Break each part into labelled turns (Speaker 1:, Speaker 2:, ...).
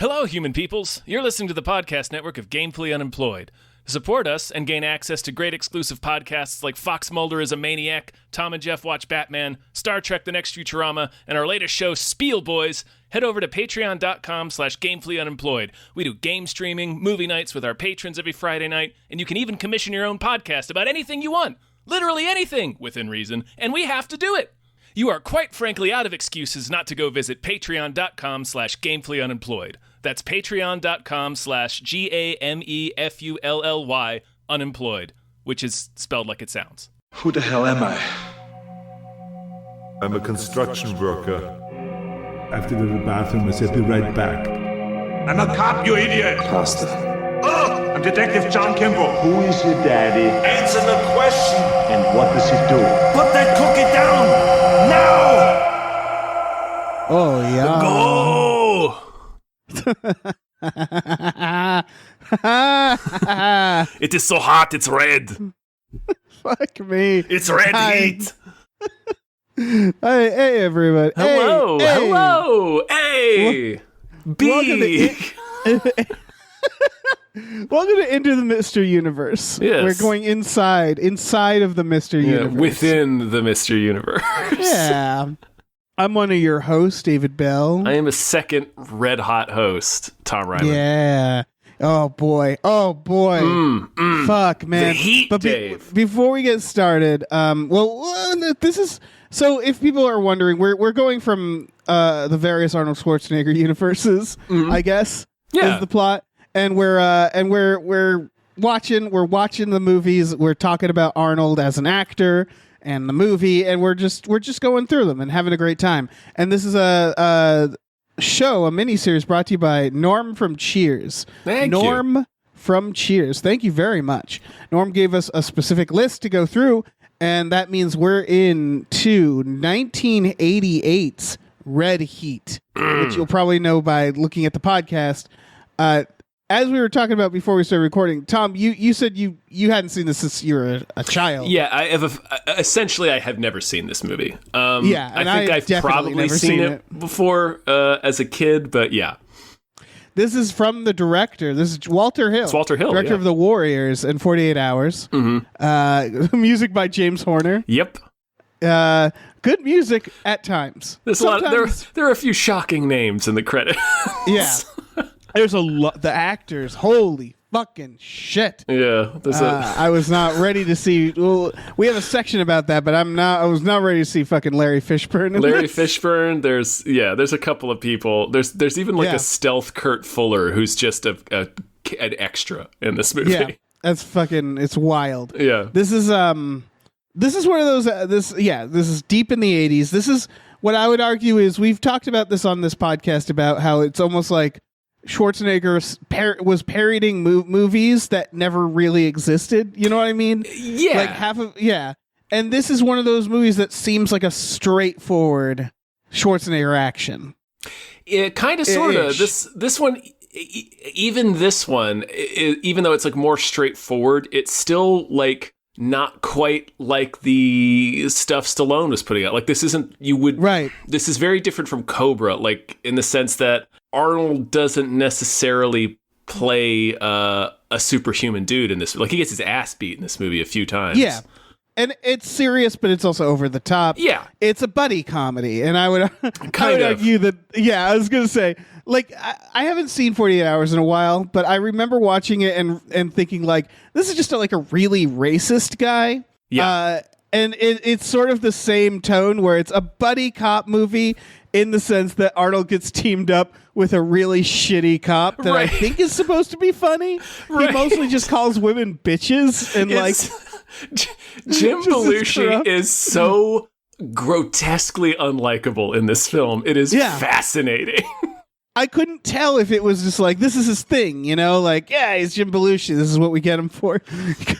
Speaker 1: Hello, human peoples. You're listening to the podcast network of Gamefully Unemployed. To support us and gain access to great exclusive podcasts like Fox Mulder is a Maniac, Tom and Jeff Watch Batman, Star Trek The Next Futurama, and our latest show, Spiel Boys, head over to patreon.com/gamefullyunemployed. We do game streaming, movie nights with our patrons every Friday night, and you can even commission your own podcast about anything you want. Literally anything, within reason, and we have to do it. You are quite frankly out of excuses not to go visit patreon.com/gamefullyunemployed. That's patreon.com/GAMEFULLY unemployed, which is spelled like it sounds.
Speaker 2: Who the hell am I?
Speaker 3: I'm a construction worker.
Speaker 4: I have to go to the bathroom. I said, be right back.
Speaker 5: I'm a cop, you idiot!
Speaker 2: Pastor.
Speaker 5: Oh, I'm Detective John Kimball.
Speaker 6: Who is your daddy?
Speaker 5: Answer the question!
Speaker 6: And what does he do?
Speaker 5: Put that cookie down! Now!
Speaker 7: Oh, yeah.
Speaker 1: Go! It is so hot, it's red.
Speaker 7: Fuck me.
Speaker 1: It's red heat.
Speaker 7: Hey, everybody.
Speaker 1: Hello,
Speaker 7: Hey,
Speaker 1: hello, hey. B.
Speaker 7: Welcome to Into the Mr. Universe.
Speaker 1: Yes.
Speaker 7: We're going inside of the Mr. Universe.
Speaker 1: Within the Mr. Universe.
Speaker 7: Yeah. I'm one of your hosts, David Bell.
Speaker 1: I am a second red hot host, Tom Reimer.
Speaker 7: Yeah. Oh boy. Fuck, man.
Speaker 1: The heat,
Speaker 7: but
Speaker 1: Dave.
Speaker 7: Before we get started, this is so. If people are wondering, we're going from the various Arnold Schwarzenegger universes, I guess.
Speaker 1: Yeah.
Speaker 7: Is the plot, and we're watching the movies. We're talking about Arnold as an actor and the movie, and we're just going through them and having a great time. And this is a mini-series brought to you by Norm from Cheers.
Speaker 1: Norm
Speaker 7: from Cheers. Thank you very much. Norm gave us a specific list to go through, and that means we're into 1988's Red Heat, which you'll probably know by looking at the podcast. As we were talking about before we started recording, Tom, you said you hadn't seen this since you were a child.
Speaker 1: Yeah, I have. Essentially, I have never seen this movie.
Speaker 7: Yeah, and
Speaker 1: I think I've probably seen it before as a kid, but yeah.
Speaker 7: This is from the director. This is Walter Hill.
Speaker 1: It's Walter Hill,
Speaker 7: director of The Warriors and 48 Hours. Mm-hmm. Music by James Horner.
Speaker 1: Yep.
Speaker 7: Good music at times.
Speaker 1: There's a lot. There are a few shocking names in the credits.
Speaker 7: Yeah. There's a lot. The actors, holy fucking shit.
Speaker 1: Yeah.
Speaker 7: I was not ready to see. Well, we have a section about that, but I was not ready to see fucking Larry Fishburne.
Speaker 1: Fishburne. There's a couple of people. There's even like a stealth Kurt Fuller who's just an extra in this movie.
Speaker 7: Yeah, that's fucking. It's wild.
Speaker 1: Yeah.
Speaker 7: This is one of those. This is deep in the 80s. This is what I would argue is we've talked about this on this podcast about how it's almost like Schwarzenegger was parodying movies that never really existed. You know what I mean?
Speaker 1: Yeah.
Speaker 7: Like and this is one of those movies that seems like a straightforward Schwarzenegger action.
Speaker 1: It kind of, sort of. This one, even though it's like more straightforward, it's still like not quite like the stuff Stallone was putting out. Like this isn't. Right. This is very different from Cobra, like in the sense that Arnold doesn't necessarily play a superhuman dude in this. Like he gets his ass beat in this movie a few times.
Speaker 7: Yeah, and it's serious, but it's also over the top.
Speaker 1: Yeah,
Speaker 7: it's a buddy comedy, and I would argue that. Yeah, I was gonna say, like, I haven't seen 48 Hours in a while, but I remember watching it and thinking like, this is just a really racist guy.
Speaker 1: Yeah,
Speaker 7: and it's sort of the same tone where it's a buddy cop movie in the sense that Arnold gets teamed up with a really shitty cop that I think is supposed to be funny. Right. He mostly just calls women bitches and
Speaker 1: Jim Belushi is so grotesquely unlikable in this film. It is fascinating.
Speaker 7: I couldn't tell if it was just like, this is his thing, you know? Like, yeah, he's Jim Belushi. This is what we get him for.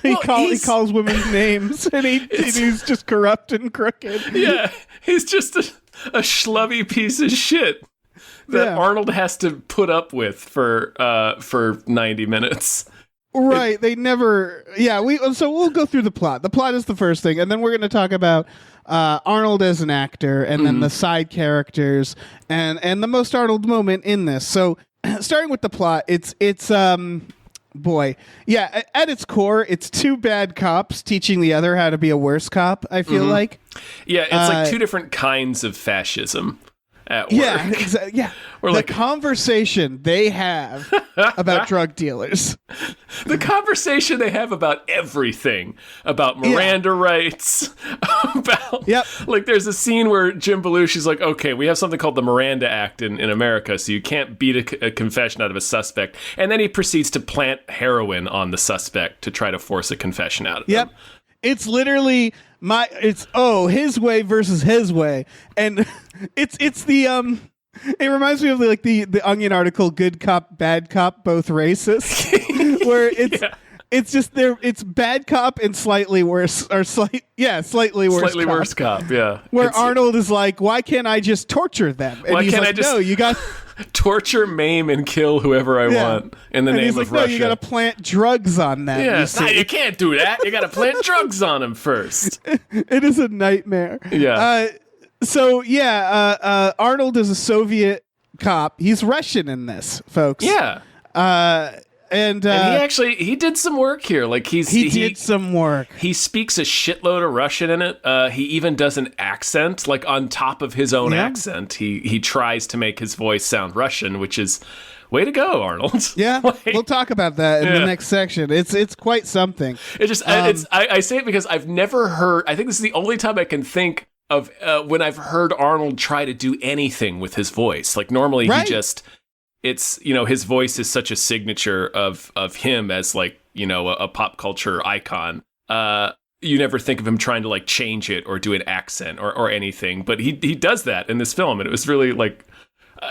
Speaker 7: He calls women names, and he's just corrupt and crooked.
Speaker 1: Yeah, he's just a schlubby piece of shit that Arnold has to put up with for 90 minutes.
Speaker 7: Right. They never. Yeah. So we'll go through the plot. The plot is the first thing, and then we're going to talk about Arnold as an actor, and then the side characters, and the most Arnold moment in this. So starting with the plot, it's boy, yeah, at its core, it's two bad cops teaching the other how to be a worse cop, I feel like.
Speaker 1: Yeah, it's like two different kinds of fascism at work.
Speaker 7: Yeah, exactly. Yeah.
Speaker 1: Or
Speaker 7: the
Speaker 1: like
Speaker 7: conversation they have about drug dealers.
Speaker 1: The conversation they have about everything, about Miranda rights, about like there's a scene where Jim Belushi's like, okay, we have something called the Miranda Act in America, so you can't beat a confession out of a suspect, and then he proceeds to plant heroin on the suspect to try to force a confession out of them.
Speaker 7: It's literally his way versus his way, and it's the it reminds me of the Onion article, good cop, bad cop, both racist, where it's just it's bad cop and slightly worse, or slightly worse cop.
Speaker 1: Yeah,
Speaker 7: where Arnold is like, why can't I just torture them? And
Speaker 1: why
Speaker 7: he's
Speaker 1: can't
Speaker 7: like,
Speaker 1: I just
Speaker 7: no, you got
Speaker 1: torture, maim, and kill whoever I want in the
Speaker 7: and
Speaker 1: name
Speaker 7: he's like,
Speaker 1: of
Speaker 7: no,
Speaker 1: Russia?
Speaker 7: you got to plant drugs on them.
Speaker 1: Yeah, you can't do that. You got to plant drugs on them first.
Speaker 7: It is a nightmare.
Speaker 1: Yeah.
Speaker 7: Arnold is a Soviet cop. He's Russian in this, folks.
Speaker 1: Yeah.
Speaker 7: And
Speaker 1: he did some work here. Like he
Speaker 7: did some work.
Speaker 1: He speaks a shitload of Russian in it. He even does an accent, like on top of his own accent. He tries to make his voice sound Russian, which is way to go, Arnold.
Speaker 7: Yeah, we'll talk about that in the next section. It's quite something.
Speaker 1: It just I say it because I've never heard. I think this is the only time I can think of when I've heard Arnold try to do anything with his voice. Like normally he just. It's, his voice is such a signature of him as like, a pop culture icon. You never think of him trying to like change it or do an accent or anything, but he does that in this film. And it was really like,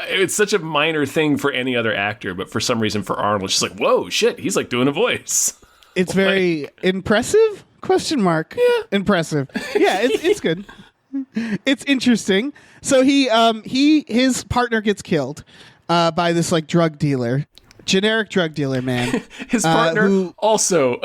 Speaker 1: it's such a minor thing for any other actor, but for some reason for Arnold, it's just like, whoa, shit, he's like doing a voice.
Speaker 7: It's very impressive? ? Yeah. Impressive. Yeah, it's good. It's interesting. So his partner gets killed. By this like drug dealer, generic drug dealer, man.
Speaker 1: His partner also.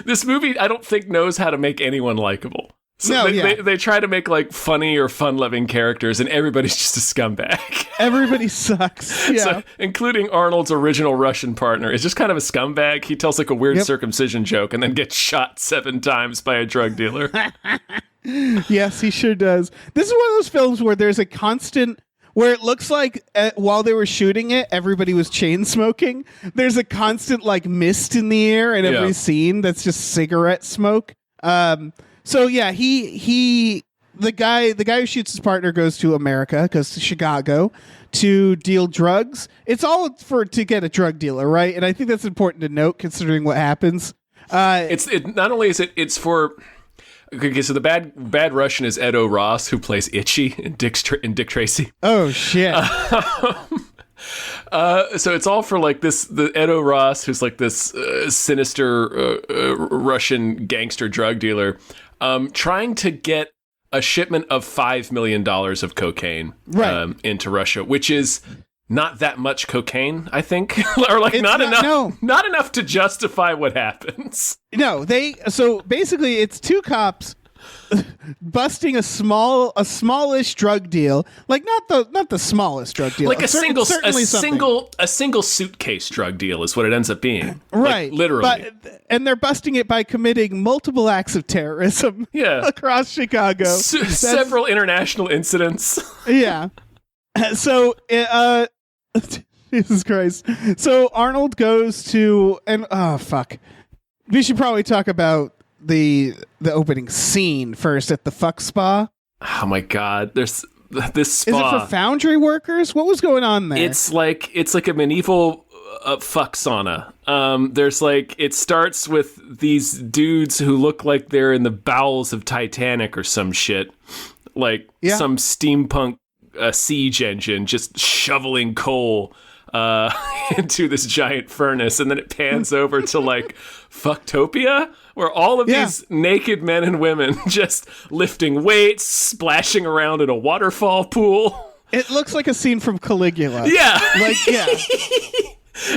Speaker 1: This movie, I don't think, knows how to make anyone likable. So they try to make like funny or fun-loving characters, and everybody's just a scumbag.
Speaker 7: Everybody sucks. Yeah,
Speaker 1: so, including Arnold's original Russian partner is just kind of a scumbag. He tells like a weird circumcision joke and then gets shot 7 times by a drug dealer.
Speaker 7: Yes, he sure does. This is one of those films where there's a constant. Where it looks like while they were shooting it, everybody was chain smoking. There's a constant like mist in the air in every scene that's just cigarette smoke. So yeah, the guy who shoots his partner goes to America, goes to Chicago to deal drugs. It's all to get a drug dealer, right? And I think that's important to note considering what happens.
Speaker 1: Not only is it's for. Okay, so the bad Russian is Edo Ross, who plays Itchy in Dick Tracy.
Speaker 7: Oh shit!
Speaker 1: So it's all for like the Edo Ross, who's like this sinister Russian gangster drug dealer, trying to get a shipment of $5 million of cocaine into Russia, which is not that much cocaine, I think, or like not enough to justify what happens.
Speaker 7: No, so basically it's two cops busting a smallish drug deal, like not the smallest drug deal,
Speaker 1: like a single suitcase drug deal is what it ends up being,
Speaker 7: right?
Speaker 1: Like, literally,
Speaker 7: and they're busting it by committing multiple acts of terrorism, across Chicago,
Speaker 1: several international incidents,
Speaker 7: So, Jesus Christ. So Arnold goes to, and we should probably talk about the opening scene first at the fuck spa.
Speaker 1: Oh my God. There's this spa.
Speaker 7: Is it for foundry workers? What was going on there?
Speaker 1: It's like a medieval fuck sauna. There's like, it starts with these dudes who look like they're in the bowels of Titanic or some shit. Like some steampunk siege engine just shoveling coal into this giant furnace, and then it pans over to like Fucktopia, where all of these naked men and women just lifting weights, splashing around in a waterfall pool.
Speaker 7: It looks like a scene from Caligula.
Speaker 1: Yeah.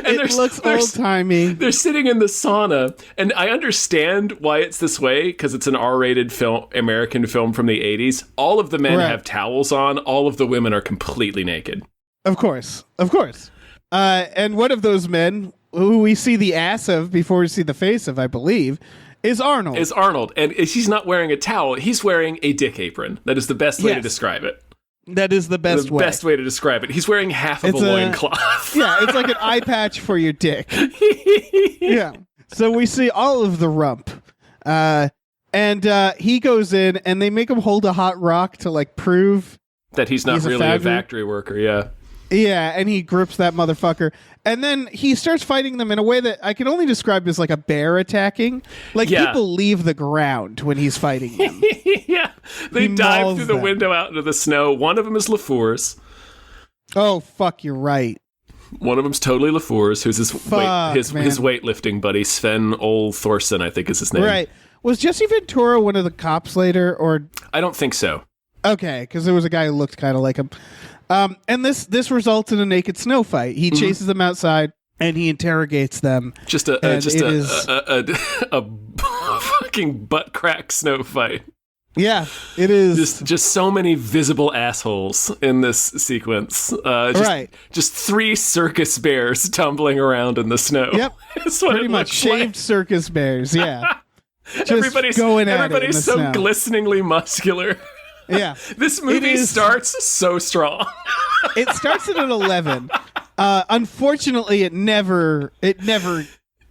Speaker 7: And it looks old-timey.
Speaker 1: They're sitting in the sauna, and I understand why it's this way, because it's an R-rated film, American film from the 80s. All of the men have towels on. All of the women are completely naked.
Speaker 7: Of course. And one of those men who we see the ass of before we see the face of, I believe, is Arnold.
Speaker 1: And he's not wearing a towel. He's wearing a dick apron. That is the best way to describe it.
Speaker 7: That is the best way.
Speaker 1: Best way to describe it. He's wearing half of a loincloth.
Speaker 7: Yeah, it's like an eye patch for your dick. Yeah. So we see all of the rump. And he goes in, and they make him hold a hot rock to, like, prove
Speaker 1: that he's not really a factory worker, yeah.
Speaker 7: Yeah, and he grips that motherfucker. And then he starts fighting them in a way that I can only describe as like a bear attacking. Like, people leave the ground when he's fighting them.
Speaker 1: Yeah, they dive through the window out into the snow. One of them is LaFour's.
Speaker 7: Oh, fuck, you're right.
Speaker 1: One of them's totally LaFour's, who's his weightlifting buddy, Sven Ole Thorson, I think is his name.
Speaker 7: Right. Was Jesse Ventura one of the cops later, or...
Speaker 1: I don't think so.
Speaker 7: Okay, because there was a guy who looked kind of like him. And this results in a naked snow fight. He chases them outside and he interrogates them.
Speaker 1: Just a fucking butt crack snow fight.
Speaker 7: Yeah, it is.
Speaker 1: Just so many visible assholes in this sequence. Just 3 circus bears tumbling around in the snow.
Speaker 7: Yep, pretty much shaved circus bears. Yeah,
Speaker 1: everybody's so
Speaker 7: snow.
Speaker 1: Glisteningly muscular.
Speaker 7: Yeah,
Speaker 1: this movie starts so strong.
Speaker 7: It starts at an 11. Unfortunately, it never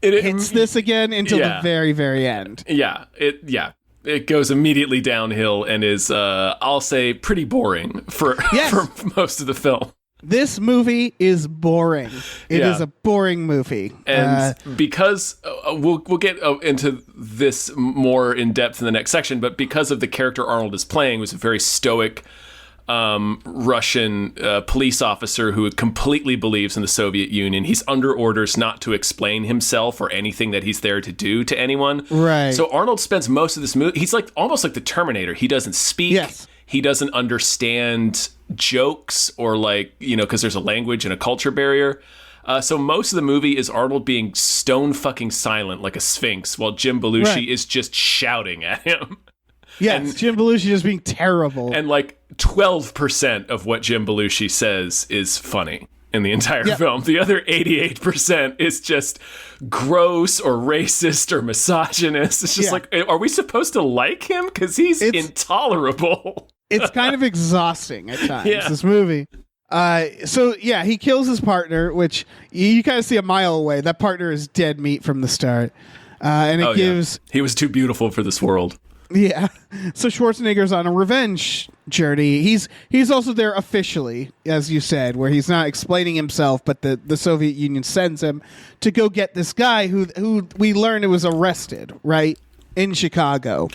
Speaker 7: hits this again until the very, very end.
Speaker 1: Yeah, it goes immediately downhill and is, I'll say, pretty boring for most of the film.
Speaker 7: This movie is boring. It is a boring movie.
Speaker 1: And because we'll get into this more in depth in the next section, but because of the character Arnold is playing, was a very stoic Russian police officer who completely believes in the Soviet Union. He's under orders not to explain himself or anything that he's there to do to anyone.
Speaker 7: Right.
Speaker 1: So Arnold spends most of this movie, he's like almost like the Terminator. He doesn't speak.
Speaker 7: Yes.
Speaker 1: He doesn't understand jokes or because there's a language and a culture barrier. So most of the movie is Arnold being stone fucking silent like a sphinx while Jim Belushi is just shouting at him.
Speaker 7: Yes, Jim Belushi just being terrible.
Speaker 1: And 12% of what Jim Belushi says is funny in the entire film. The other 88% is just gross or racist or misogynist. It's just are we supposed to like him? Because he's intolerable.
Speaker 7: It's kind of exhausting at times, this movie. He kills his partner, which you kind of see a mile away. That partner is dead meat from the start. And it gives...
Speaker 1: Yeah. He was too beautiful for this world.
Speaker 7: Yeah. So Schwarzenegger's on a revenge journey. He's also there officially, as you said, where he's not explaining himself, but the Soviet Union sends him to go get this guy who we learned was arrested, right, in Chicago.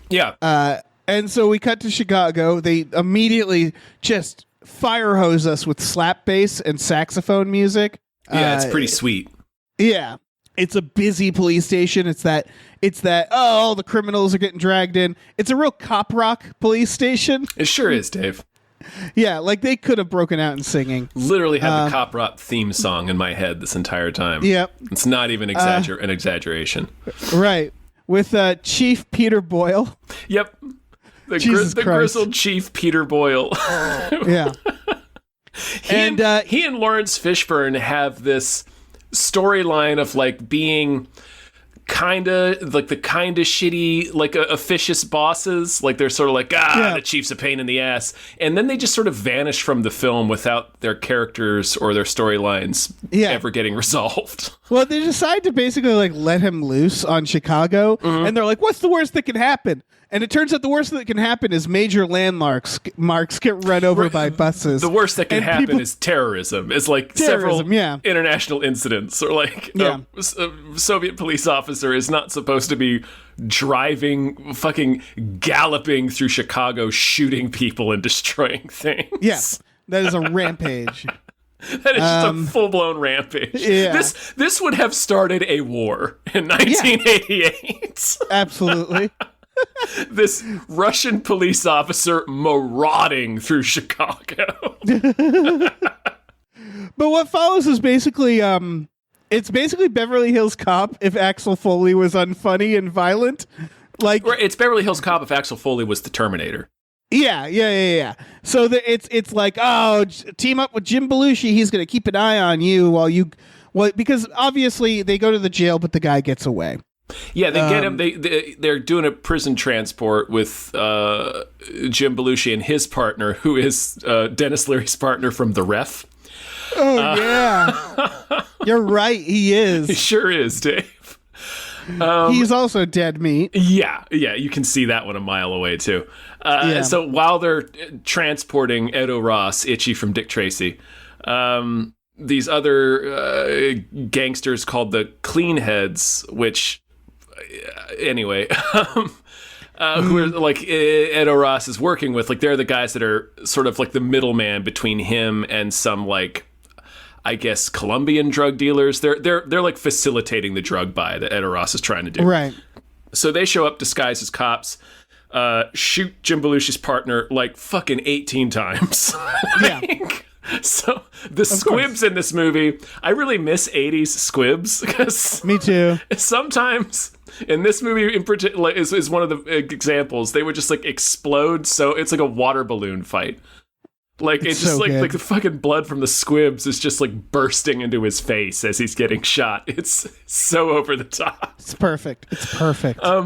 Speaker 1: Yeah.
Speaker 7: And so we cut to Chicago. They immediately just fire hose us with slap bass and saxophone music.
Speaker 1: Yeah, it's pretty sweet.
Speaker 7: Yeah. It's a busy police station. It's that all the criminals are getting dragged in. It's a real cop rock police station.
Speaker 1: It sure is, Dave.
Speaker 7: Yeah, they could have broken out in singing.
Speaker 1: Literally had the cop rock theme song in my head this entire time.
Speaker 7: Yep.
Speaker 1: It's not even an exaggeration.
Speaker 7: Right. With Chief Peter Boyle.
Speaker 1: Yep. The grizzled Chief Peter Boyle.
Speaker 7: Yeah.
Speaker 1: He and Lawrence Fishburne have this storyline of being kinda shitty officious bosses. They're sort of the chief's a pain in the ass, and then they just sort of vanish from the film without their characters or their storylines ever getting resolved.
Speaker 7: Well, they decide to basically let him loose on Chicago, and they're like, what's the worst that can happen? And it turns out the worst that can happen is major landmarks get run over by buses.
Speaker 1: The worst that can happen is terrorism. It's several international incidents, or a Soviet police officer is not supposed to be driving, fucking galloping through Chicago, shooting people and destroying things.
Speaker 7: Yes, that is a rampage.
Speaker 1: That is just a full-blown rampage.
Speaker 7: Yeah.
Speaker 1: This would have started a war in 1988.
Speaker 7: Absolutely.
Speaker 1: This Russian police officer marauding through Chicago.
Speaker 7: But what follows is basically, it's basically Beverly Hills Cop if Axel Foley was unfunny and violent.
Speaker 1: It's Beverly Hills Cop if Axel Foley was the Terminator.
Speaker 7: Yeah. So it's like, oh, team up with Jim Belushi. He's going to keep an eye on you because obviously they go to the jail, but the guy gets away.
Speaker 1: Yeah, they get him. They're doing a prison transport with Jim Belushi and his partner, who is Dennis Leary's partner from The Ref.
Speaker 7: Oh, yeah. You're right. He is.
Speaker 1: He sure is, Dave.
Speaker 7: He's also dead meat.
Speaker 1: Yeah, you can see that one a mile away, too. So while they're transporting Edo Ross, Itchy from Dick Tracy, these other gangsters called the Cleanheads, which, anyway, who are like Edo Ross is working with, like they're the guys that are sort of like the middleman between him and some like, I guess, Colombian drug dealers. They're like facilitating the drug buy that Edo Ross is trying to do.
Speaker 7: Right.
Speaker 1: So they show up disguised as cops, shoot Jim Belushi's partner like fucking 18 times.
Speaker 7: Yeah.
Speaker 1: So the squibs in this movie, I really miss 80s squibs because
Speaker 7: me too.
Speaker 1: Sometimes in this movie in particular is one of the examples. They would just like explode. So it's like a water balloon fight. Like it's just so like the fucking blood from the squibs is just like bursting into his face as he's getting shot. It's so over the top.
Speaker 7: It's perfect.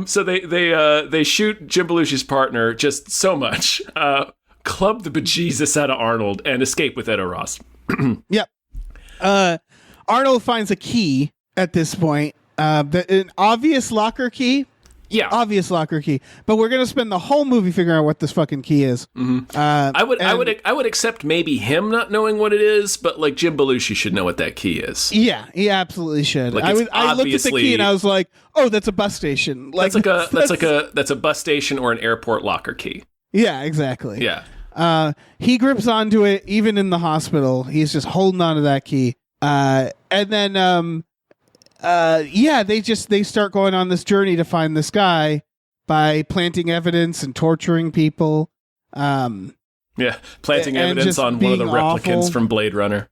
Speaker 1: So they shoot Jim Belushi's partner just so much. Club the bejesus out of Arnold and escape with Edo Ross.
Speaker 7: Yep. Arnold finds a key at this point. An obvious locker key.
Speaker 1: Yeah.
Speaker 7: Obvious locker key. But we're gonna spend the whole movie figuring out what this fucking key is.
Speaker 1: Mm-hmm. I would accept maybe him not knowing what it is, but like Jim Belushi should know what that key is.
Speaker 7: Yeah, he absolutely should.
Speaker 1: Like
Speaker 7: I looked at the key and I was like, oh, that's a bus station. Like
Speaker 1: that's a bus station or an airport locker key.
Speaker 7: Yeah, exactly.
Speaker 1: Yeah.
Speaker 7: He grips onto it even in the hospital. He's just holding onto that key. And then they start going on this journey to find this guy by planting evidence and torturing people.
Speaker 1: Planting evidence on one of the replicants
Speaker 7: awful.
Speaker 1: From Blade Runner.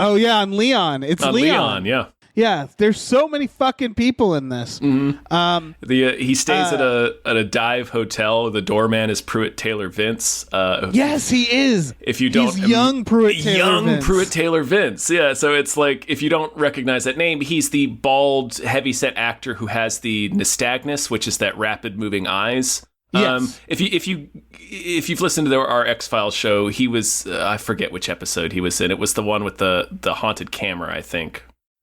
Speaker 7: Oh yeah, on Leon. It's
Speaker 1: on
Speaker 7: Leon.
Speaker 1: Yeah.
Speaker 7: Yeah, there's so many fucking people in this.
Speaker 1: Mm-hmm. He stays at a dive hotel. The doorman is Pruitt Taylor Vince.
Speaker 7: Yes, he is.
Speaker 1: If you don't,
Speaker 7: he's young Pruitt Taylor
Speaker 1: Vince. Yeah, so it's like if you don't recognize that name, he's the bald, heavyset actor who has the nystagmus, which is that rapid moving eyes.
Speaker 7: Yes.
Speaker 1: If you've listened to our X-Files show, he was I forget which episode he was in. It was the one with the haunted camera, I think.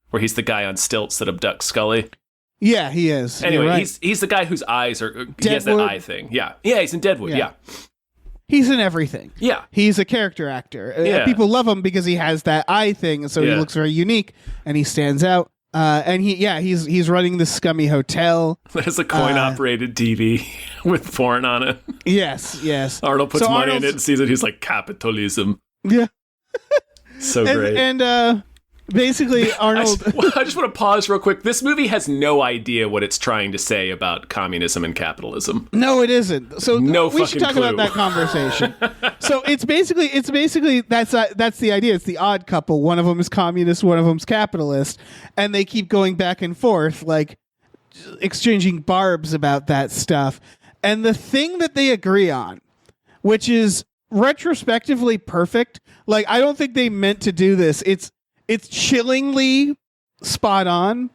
Speaker 1: Where he's the guy on stilts that abducts Scully.
Speaker 7: Yeah, he is.
Speaker 1: Anyway,
Speaker 7: right.
Speaker 1: he's the guy whose eyes are...
Speaker 7: Deadwood.
Speaker 1: He has that eye thing. Yeah, he's in Deadwood, yeah.
Speaker 7: He's in everything.
Speaker 1: Yeah.
Speaker 7: He's a character actor.
Speaker 1: Yeah.
Speaker 7: People love him because he has that eye thing, so he looks very unique, and he stands out. And he's running this scummy hotel.
Speaker 1: There's a coin-operated TV with porn on it.
Speaker 7: Yes.
Speaker 1: Arnold puts money in it and sees it. He's like, capitalism.
Speaker 7: Yeah.
Speaker 1: So great.
Speaker 7: And basically, Arnold...
Speaker 1: I just want to pause real quick. This movie has no idea what it's trying to say about communism and capitalism.
Speaker 7: No, it isn't. So we should talk about that conversation. So it's basically that's the idea. It's the odd couple. One of them is communist, one of them's capitalist, and they keep going back and forth, like exchanging barbs about that stuff. And the thing that they agree on, which is retrospectively perfect, like I don't think they meant to do this. It's chillingly spot on,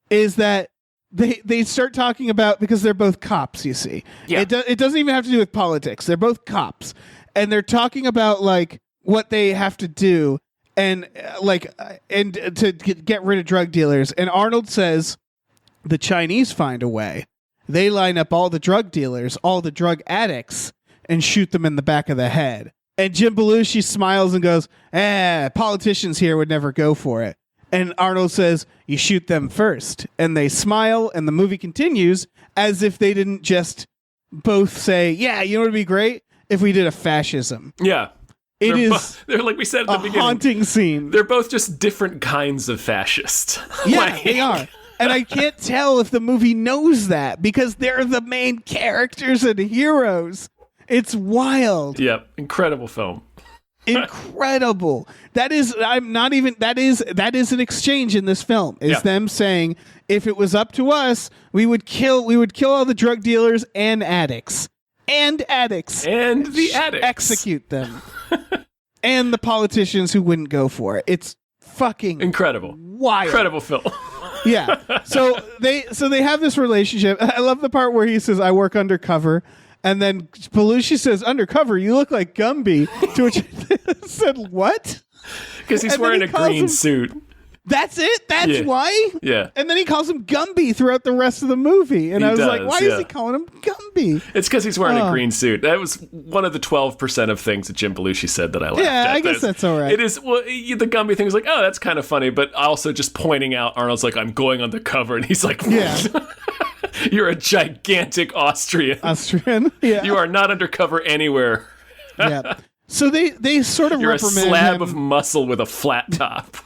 Speaker 7: is that they start talking about, because they're both cops, you see.
Speaker 1: Yeah.
Speaker 7: It doesn't even have to do with politics. They're both cops. And they're talking about like what they have to do and to get rid of drug dealers. And Arnold says the Chinese find a way. They line up all the drug dealers, all the drug addicts, and shoot them in the back of the head. And Jim Belushi smiles and goes, politicians here would never go for it. And Arnold says, you shoot them first. And they smile, and the movie continues as if they didn't just both say, yeah, you know what would be great? If we did a fascism.
Speaker 1: Yeah. They're like we said at the beginning.
Speaker 7: Haunting scene.
Speaker 1: They're both just different kinds of fascist.
Speaker 7: Yeah, they are. And I can't tell if the movie knows that, because they're the main characters and heroes. It's wild.
Speaker 1: Yep. Incredible film.
Speaker 7: Incredible. That is an exchange in this film. Is them saying, if it was up to us, we would kill all the drug dealers and addicts. and addicts.
Speaker 1: And the addicts.
Speaker 7: Execute them. And the politicians who wouldn't go for it. It's fucking
Speaker 1: incredible.
Speaker 7: Wild.
Speaker 1: Incredible film.
Speaker 7: Yeah. So they have this relationship. I love the part where he says, I work undercover. And then Belushi says, undercover, you look like Gumby. To which I said, what?
Speaker 1: Because he's wearing a green suit.
Speaker 7: That's it? That's why?
Speaker 1: Yeah.
Speaker 7: And then he calls him Gumby throughout the rest of the movie. And I was like, why is he calling him Gumby?
Speaker 1: It's because he's wearing a green suit. That was one of the 12% of things that Jim Belushi said that I laughed at.
Speaker 7: Yeah, I guess that's all right.
Speaker 1: It is, well, the Gumby thing is like, oh, that's kind of funny, but also just pointing out Arnold's like, I'm going undercover, and he's like,
Speaker 7: yeah.
Speaker 1: You're a gigantic Austrian.
Speaker 7: Yeah.
Speaker 1: You are not undercover anywhere.
Speaker 7: Yeah. So they sort of
Speaker 1: You're
Speaker 7: reprimand
Speaker 1: a slab
Speaker 7: him.
Speaker 1: of muscle with a flat top.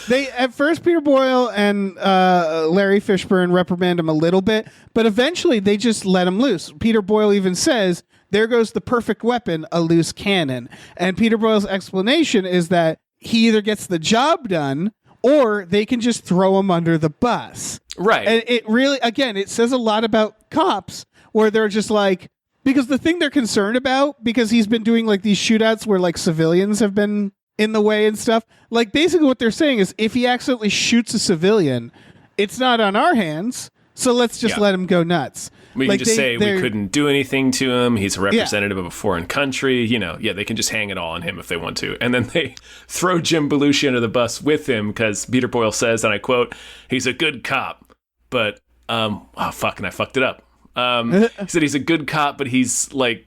Speaker 7: They at first Peter Boyle and Larry Fishburne reprimand him a little bit, but eventually they just let him loose. Peter Boyle even says, "There goes the perfect weapon, a loose cannon." And Peter Boyle's explanation is that he either gets the job done or they can just throw him under the bus.
Speaker 1: Right.
Speaker 7: And it really, again, it says a lot about cops where they're just like, because the thing they're concerned about, because he's been doing like these shootouts where like civilians have been in the way and stuff. Like basically what they're saying is if he accidentally shoots a civilian, it's not on our hands. So let's just let him go nuts.
Speaker 1: We
Speaker 7: like
Speaker 1: can just say we couldn't do anything to him. He's a representative of a foreign country. They can just hang it all on him if they want to. And then they throw Jim Belushi under the bus with him because Peter Boyle says, and I quote, he's a good cop, but, and I fucked it up. He said he's a good cop, but he's like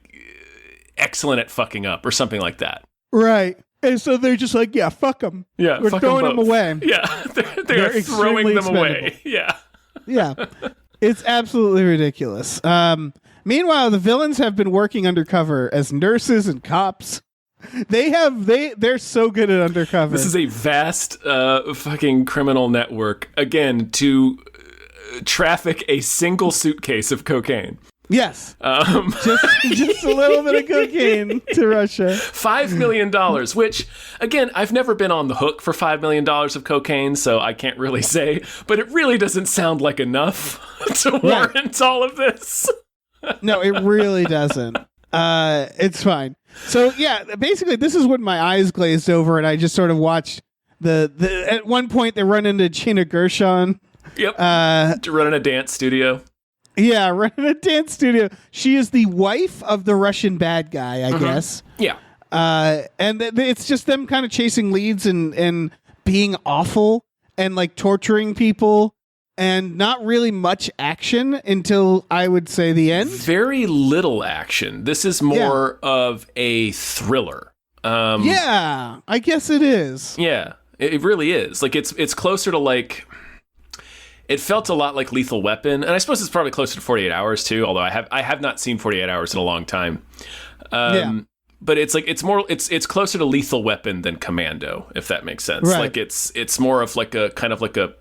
Speaker 1: excellent at fucking up or something like that.
Speaker 7: Right. And so they're just like, yeah, fuck them.
Speaker 1: Yeah,
Speaker 7: we're throwing them away.
Speaker 1: Yeah, they're throwing them away. Yeah.
Speaker 7: Yeah. It's absolutely ridiculous. Meanwhile, the villains have been working undercover as nurses and cops. They're so good at undercover.
Speaker 1: This is a vast fucking criminal network, again, to traffic a single suitcase of cocaine.
Speaker 7: Yes. Just a little bit of cocaine to Russia.
Speaker 1: $5 million, which, again, I've never been on the hook for $5 million of cocaine, so I can't really say, but it really doesn't sound like enough to warrant all of this.
Speaker 7: No, it really doesn't. It's fine. So, yeah, basically, this is when my eyes glazed over, and I just sort of watched the at one point, they run into Gina Gershon.
Speaker 1: Yep. Running a dance studio.
Speaker 7: Yeah, running a dance studio. She is the wife of the Russian bad guy, I guess.
Speaker 1: Yeah.
Speaker 7: And it's just them kind of chasing leads and being awful and like torturing people and not really much action until I would say the end.
Speaker 1: Very little action. This is more of a thriller.
Speaker 7: Yeah, I guess it is.
Speaker 1: Yeah, it really is. Like it's closer to like... It felt a lot like Lethal Weapon, and I suppose it's probably closer to 48 Hours too. Although I have not seen 48 Hours in a long time. But it's like it's closer to Lethal Weapon than Commando, if that makes sense.
Speaker 7: Right.
Speaker 1: Like it's more of like a kind of like a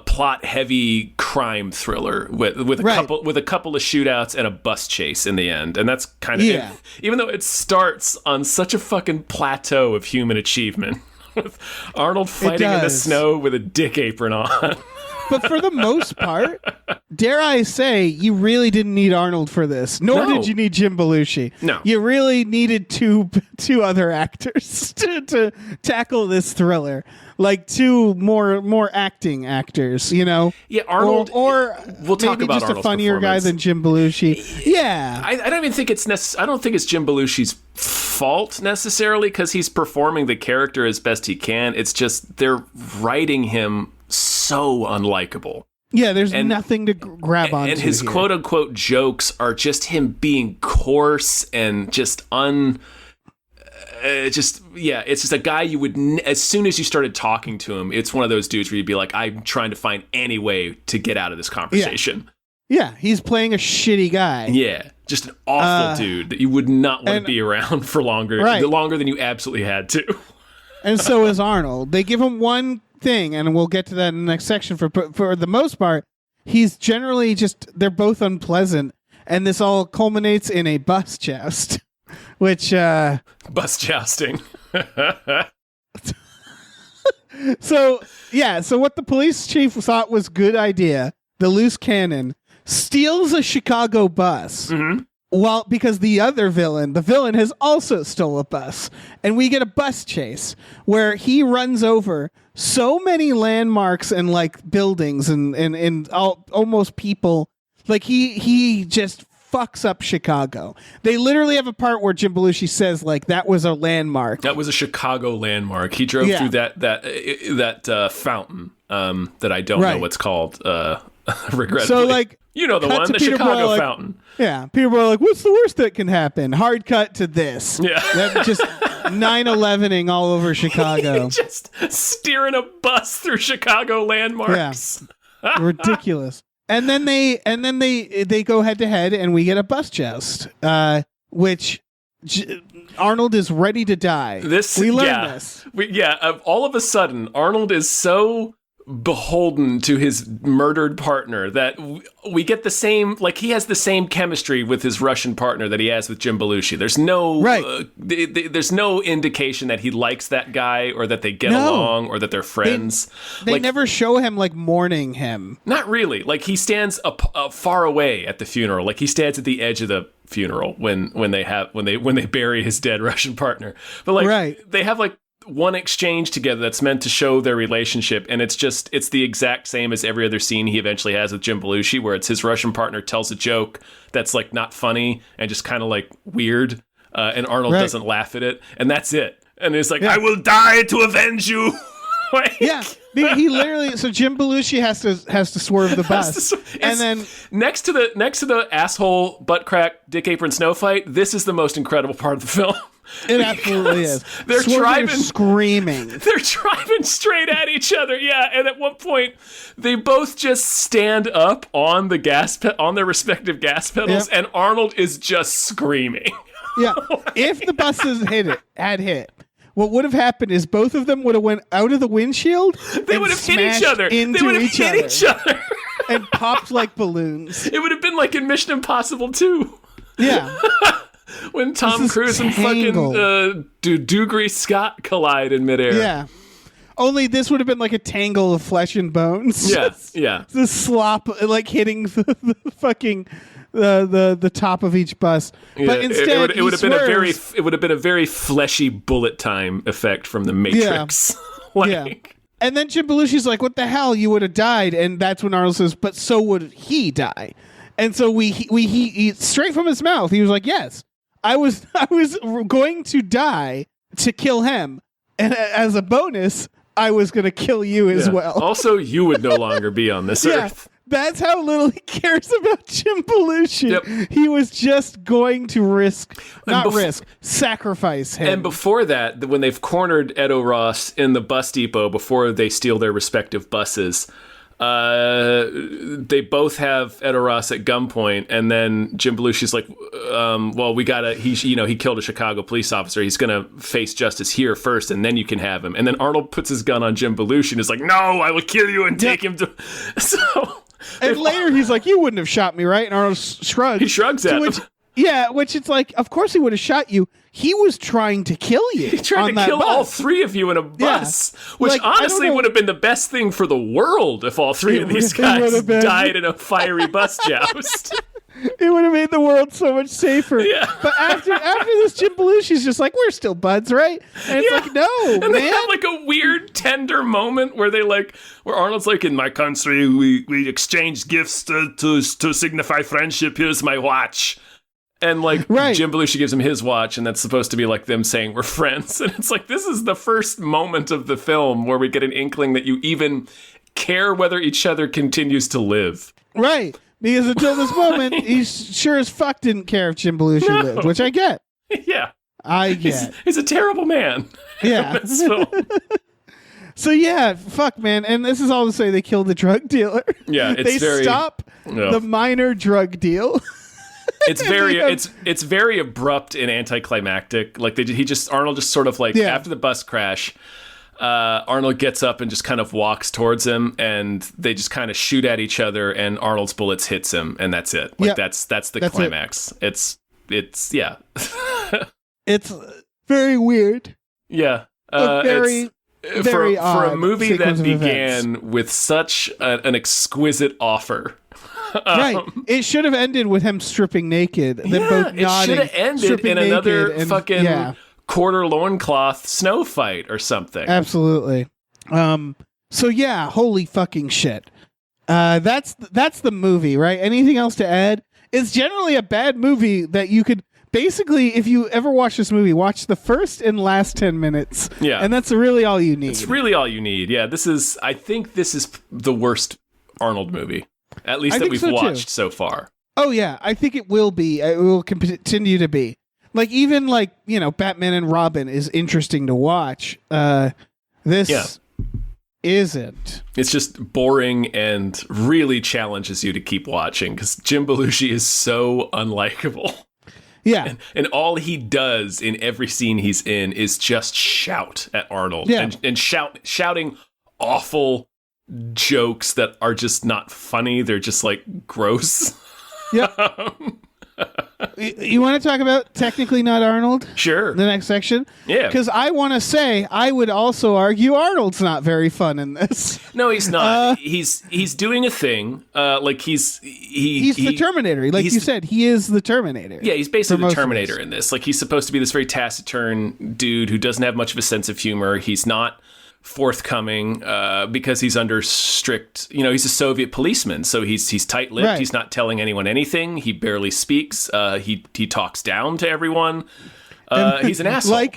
Speaker 1: plot heavy crime thriller with a couple of shootouts and a bus chase in the end, and that's kind of even though it starts on such a fucking plateau of human achievement with Arnold fighting in the snow with a dick apron on.
Speaker 7: But for the most part, dare I say, you really didn't need Arnold for this. Nor did you need Jim Belushi.
Speaker 1: No.
Speaker 7: You really needed two other actors to tackle this thriller. Like two more acting actors, you know?
Speaker 1: Yeah, Arnold.
Speaker 7: Or
Speaker 1: we'll talk
Speaker 7: maybe
Speaker 1: about
Speaker 7: just
Speaker 1: Arnold's
Speaker 7: a funnier guy than Jim Belushi. Yeah.
Speaker 1: I don't even think I don't think it's Jim Belushi's fault necessarily because he's performing the character as best he can. It's just they're writing him so unlikable.
Speaker 7: Yeah, there's nothing to grab onto.
Speaker 1: And his
Speaker 7: here.
Speaker 1: quote unquote jokes are just him being coarse and just it's just a guy you would as soon as you started talking to him, it's one of those dudes where you'd be like, I'm trying to find any way to get out of this conversation.
Speaker 7: Yeah, he's playing a shitty guy.
Speaker 1: Yeah, just an awful dude that you would not want to be around for longer than you absolutely had to.
Speaker 7: And so is Arnold. They give him one thing, and we'll get to that in the next section. For the most part, he's generally they're both unpleasant, and this all culminates in a bus joust, which
Speaker 1: bus jousting.
Speaker 7: So what the police chief thought was good idea, the loose cannon, steals a Chicago bus.
Speaker 1: Mm-hmm.
Speaker 7: Well, because the villain has also stole a bus, and we get a bus chase where he runs over so many landmarks and like buildings and almost people. Like he just fucks up Chicago. They literally have a part where Jim Belushi says like that was a landmark.
Speaker 1: That was a Chicago landmark. He drove through that fountain that I don't know what's called. Regrettably.
Speaker 7: So like,
Speaker 1: you know the one, the Chicago fountain.
Speaker 7: Yeah, people are like, "What's the worst that can happen?" Hard cut to this.
Speaker 1: Yeah,
Speaker 7: that just 9/11ing all over Chicago.
Speaker 1: Just steering a bus through Chicago landmarks.
Speaker 7: Yeah, ridiculous. And then they go head to head, and we get a bus joust, which Arnold is ready to die. We learn this.
Speaker 1: All of a sudden, Arnold is so beholden to his murdered partner that we get the same, like he has the same chemistry with his Russian partner that he has with Jim Belushi. There's no there's no indication that he likes that guy or that they get along or that they're friends.
Speaker 7: They never show him like mourning him.
Speaker 1: Not really. Like he stands far away at the funeral. Like he stands at the edge of the funeral when they bury his dead Russian partner. But like they have like one exchange together that's meant to show their relationship, and it's the exact same as every other scene he eventually has with Jim Belushi, where it's his Russian partner tells a joke that's like not funny and just kind of like weird, and Arnold doesn't laugh at it, and that's it. And it's like, I will die to avenge you.
Speaker 7: He literally. So Jim Belushi has to swerve the bus, and then
Speaker 1: next to the asshole butt crack Dick Apron snow fight, this is the most incredible part of the film.
Speaker 7: It absolutely is.
Speaker 1: They're driving,
Speaker 7: screaming.
Speaker 1: They're driving straight at each other. Yeah, and at one point, they both just stand up on the on their respective gas pedals, and Arnold is just screaming.
Speaker 7: Yeah, if the buses had hit. What would have happened is both of them would have went out of the windshield.
Speaker 1: They would have hit each other. They would have hit each other.
Speaker 7: And popped like balloons.
Speaker 1: It would have been like in Mission Impossible 2.
Speaker 7: Yeah.
Speaker 1: When Tom Cruise and fucking Dougray Scott collide in midair.
Speaker 7: Yeah. Only this would have been like a tangle of flesh and bones.
Speaker 1: Yeah.
Speaker 7: The slop like hitting the fucking the top of each bus. Yeah, but instead
Speaker 1: it would have been a very fleshy bullet time effect from the Matrix.
Speaker 7: Yeah. And then Jim Belushi's like, "What the hell? You would have died." And that's when Arnold says, "But so would he die." And so he straight from his mouth, he was like, "Yes, I was going to die to kill him, and as a bonus, I was going to kill you as well.
Speaker 1: Also, you would no longer be on this earth."
Speaker 7: That's how little he cares about Jim Belushi.
Speaker 1: Yep.
Speaker 7: He was just going to sacrifice him.
Speaker 1: And before that, when they've cornered Edo Ross in the bus depot before they steal their respective buses, they both have Edo Ross at gunpoint, and then Jim Belushi's like, well, we gotta, he killed a Chicago police officer. He's gonna face justice here first, and then you can have him. And then Arnold puts his gun on Jim Belushi and is like, no, I will kill you and take him to... So...
Speaker 7: And later he's like, you wouldn't have shot me, right? And Arnold shrugs.
Speaker 1: He shrugs at him.
Speaker 7: Which it's like, of course he would have shot you. He was trying to kill you.
Speaker 1: He tried to kill all three of you in a bus, which honestly would have been the best thing for the world if all three of these guys died in a fiery bus joust.
Speaker 7: It would have made the world so much safer.
Speaker 1: Yeah.
Speaker 7: But after this, Jim Belushi's just like, we're still buds, right? And it's like, no,
Speaker 1: and
Speaker 7: man.
Speaker 1: They have like a weird, tender moment where where Arnold's like, in my country, we exchange gifts to signify friendship. Here's my watch. And Jim Belushi gives him his watch, and that's supposed to be like them saying we're friends. And it's like, this is the first moment of the film where we get an inkling that you even care whether each other continues to live.
Speaker 7: Right. Because until this moment, he sure as fuck didn't care if Jim Belushi lived, which I get.
Speaker 1: Yeah.
Speaker 7: I get.
Speaker 1: He's a terrible man.
Speaker 7: Yeah. So yeah, fuck, man. And this is all to say they killed the drug dealer.
Speaker 1: Yeah,
Speaker 7: they stop the minor drug deal.
Speaker 1: It's very abrupt and anticlimactic. Like Arnold just sort of after the bus crash, Arnold gets up and just kind of walks towards him, and they just kind of shoot at each other, and Arnold's bullets hits him, and that's it. That's the climax. It's It's
Speaker 7: very weird.
Speaker 1: Yeah.
Speaker 7: Very odd
Speaker 1: for a movie that began
Speaker 7: events.
Speaker 1: with such an exquisite offer.
Speaker 7: Right. It should have ended with him stripping naked. Then both
Speaker 1: it
Speaker 7: nodding,
Speaker 1: should have ended
Speaker 7: stripping
Speaker 1: in another
Speaker 7: naked, and-
Speaker 1: fucking
Speaker 7: yeah.
Speaker 1: quarter loincloth snow fight or something.
Speaker 7: Absolutely. So yeah, holy fucking shit. That's the movie, right? Anything else to add? It's generally a bad movie that you could basically, if you ever watch this movie, watch the first and last 10 minutes.
Speaker 1: Yeah.
Speaker 7: And that's really all you need.
Speaker 1: It's really all you need. Yeah, I think this is the worst Arnold movie, at least that we've watched so far.
Speaker 7: Oh yeah, I think it will be. It will continue to be. Like even like, Batman and Robin is interesting to watch. This isn't.
Speaker 1: It's just boring and really challenges you to keep watching because Jim Belushi is so unlikable.
Speaker 7: Yeah.
Speaker 1: And all he does in every scene he's in is just shout at Arnold and shouting awful jokes that are just not funny. They're just like gross.
Speaker 7: Yeah. You want to talk about technically not Arnold?
Speaker 1: Sure.
Speaker 7: The next section?
Speaker 1: Yeah.
Speaker 7: Because I want to say, I would also argue Arnold's not very fun in this.
Speaker 1: No, he's not. He's doing a thing. Like he's
Speaker 7: the Terminator. Like you said, he is the Terminator.
Speaker 1: Yeah, he's basically the Terminator in this. Like he's supposed to be this very taciturn dude who doesn't have much of a sense of humor. He's not forthcoming because he's under strict, he's a Soviet policeman, so he's tight-lipped. Right. He's not telling anyone anything. He barely speaks. He talks down to everyone. He's an asshole.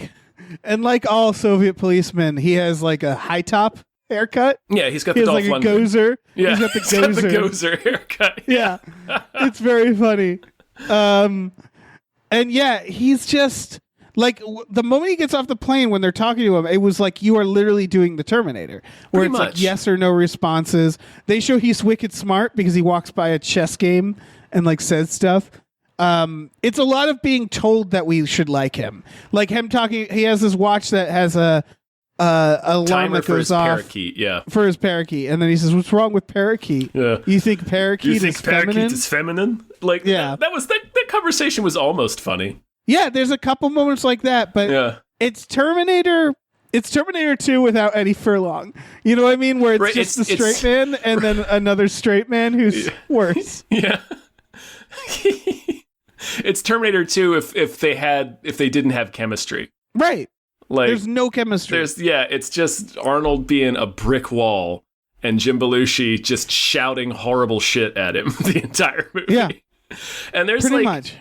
Speaker 7: Like all Soviet policemen, he has like a high top haircut.
Speaker 1: Yeah, he's got the Dolph Lundgren.
Speaker 7: Like a gozer.
Speaker 1: Yeah,
Speaker 7: he's got the
Speaker 1: gozer haircut.
Speaker 7: Yeah, it's very funny. And yeah, he's just. Like, the moment he gets off the plane when they're talking to him, it was like you are literally doing the Terminator. Where it's like yes or no responses. They show he's wicked smart because he walks by a chess game and, like, says stuff. It's a lot of being told that we should like him. Like, him talking, he has this watch that has a alarm that goes off.
Speaker 1: Parakeet,
Speaker 7: for his parakeet. And then he says, what's wrong with parakeet?
Speaker 1: Yeah.
Speaker 7: You think parakeet is
Speaker 1: feminine? Like, yeah. That conversation was almost funny.
Speaker 7: Yeah, there's a couple moments like that, but it's Terminator. It's Terminator 2 without Eddie Furlong. You know what I mean? Where it's just the straight man and then another straight man who's worse.
Speaker 1: Yeah. It's Terminator 2 if they didn't have chemistry.
Speaker 7: Right.
Speaker 1: Like
Speaker 7: there's no chemistry.
Speaker 1: It's just Arnold being a brick wall and Jim Belushi just shouting horrible shit at him the entire movie.
Speaker 7: Yeah.
Speaker 1: And there's
Speaker 7: pretty much.